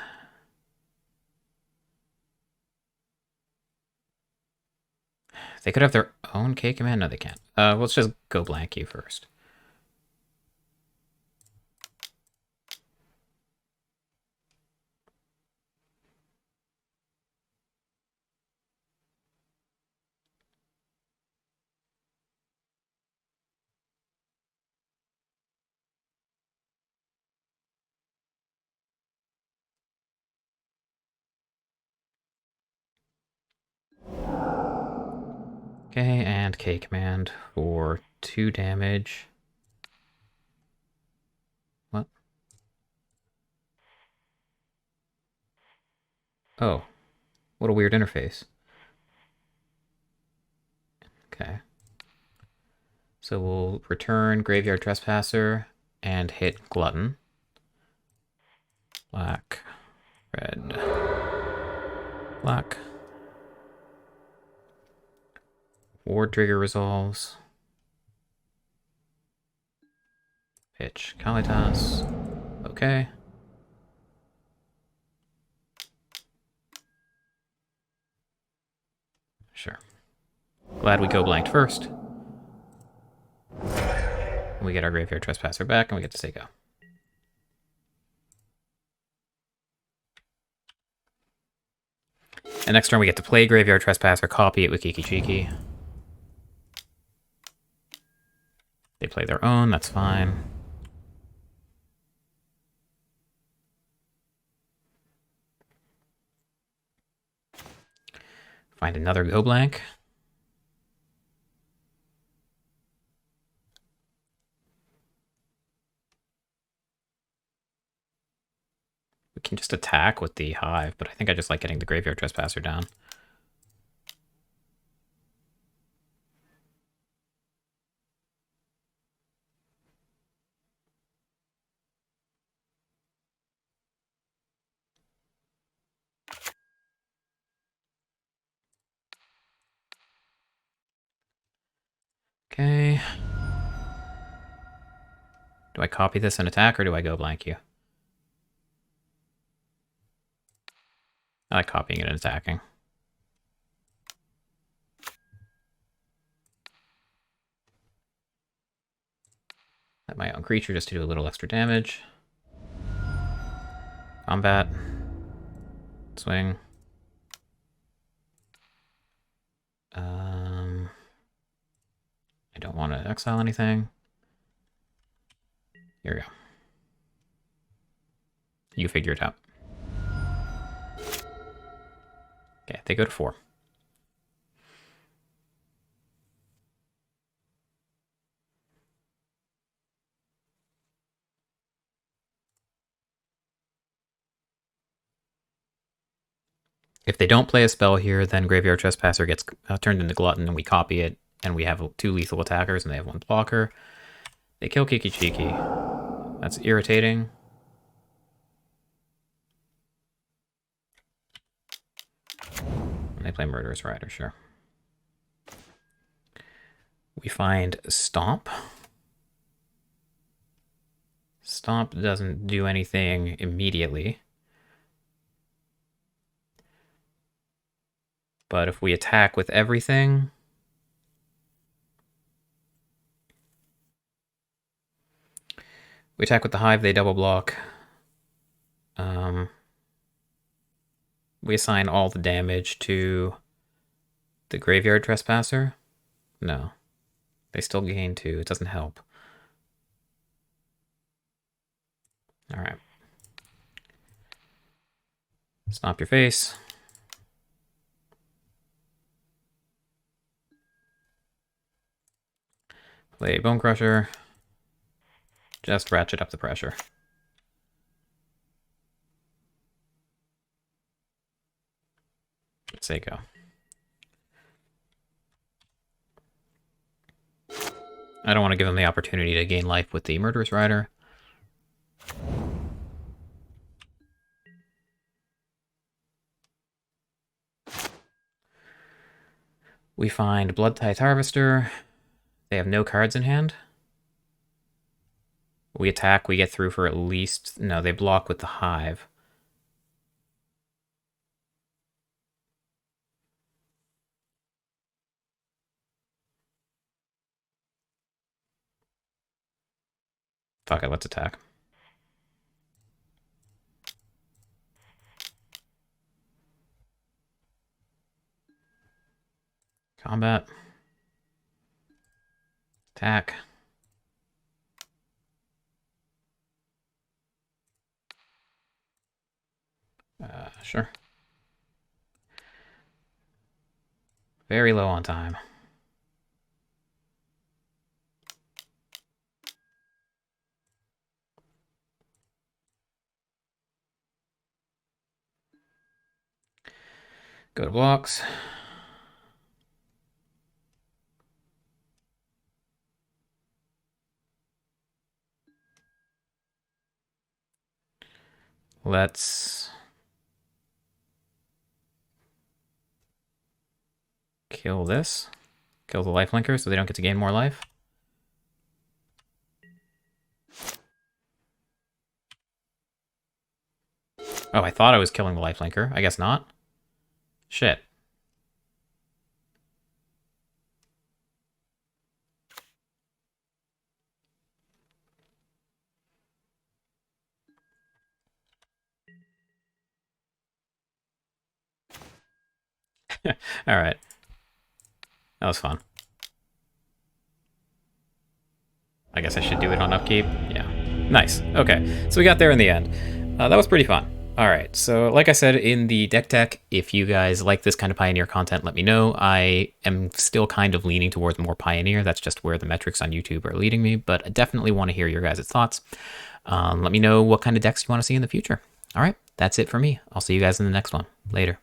They could have their own K command? No, they can't. Let's just go blank you first. Okay, and K command for 2 damage. What? Oh, what a weird interface. Okay. So we'll return Graveyard Trespasser and hit Glutton. Black, red, black. Ward trigger resolves. Pitch Kalitas. Okay. Sure. Glad we go blanked first. We get our Graveyard Trespasser back, and we get to say go. And next turn we get to play Graveyard Trespasser, copy it with Kiki Cheeky. They play their own, that's fine. Find another go blank. We can just attack with the Hive, but I think I just like getting the Graveyard Trespasser down. Okay. Do I copy this and attack, or do I go blank you? I like copying it and attacking. Let my own creature just to do a little extra damage. Combat. Swing. I don't want to exile anything. Here we go. You figure it out. Okay, they go to 4. If they don't play a spell here, then Graveyard Trespasser gets turned into Glutton, and we copy it, and we have 2 lethal attackers, and they have 1 blocker. They kill Kiki Chiki. That's irritating. And they play Murderous Rider, sure. We find Stomp. Stomp doesn't do anything immediately. But if we attack with everything... We attack with the Hive, they double block. We assign all the damage to the Graveyard Trespasser. No. They still gain 2. It doesn't help. Alright. Stomp your face. Play Bonecrusher. Just ratchet up the pressure. Let's say go. I don't want to give him the opportunity to gain life with the Murderous Rider. We find Blood-Tithe Harvester. They have no cards in hand. We attack, we get through for at least... No, they block with the Hive. Fuck it, let's attack. Combat. Attack. Sure. Very low on time. Go to blocks. Let's kill this. Kill the lifelinker so they don't get to gain more life. Oh, I thought I was killing the lifelinker. I guess not. Shit. All right. That was fun. I guess I should do it on upkeep. Yeah. Nice. Okay. So we got there in the end. That was pretty fun. All right. So like I said in the deck tech, if you guys like this kind of Pioneer content, let me know. I am still kind of leaning towards more Pioneer. That's just where the metrics on YouTube are leading me. But I definitely want to hear your guys' thoughts. Let me know what kind of decks you want to see in the future. All right. That's it for me. I'll see you guys in the next one. Later.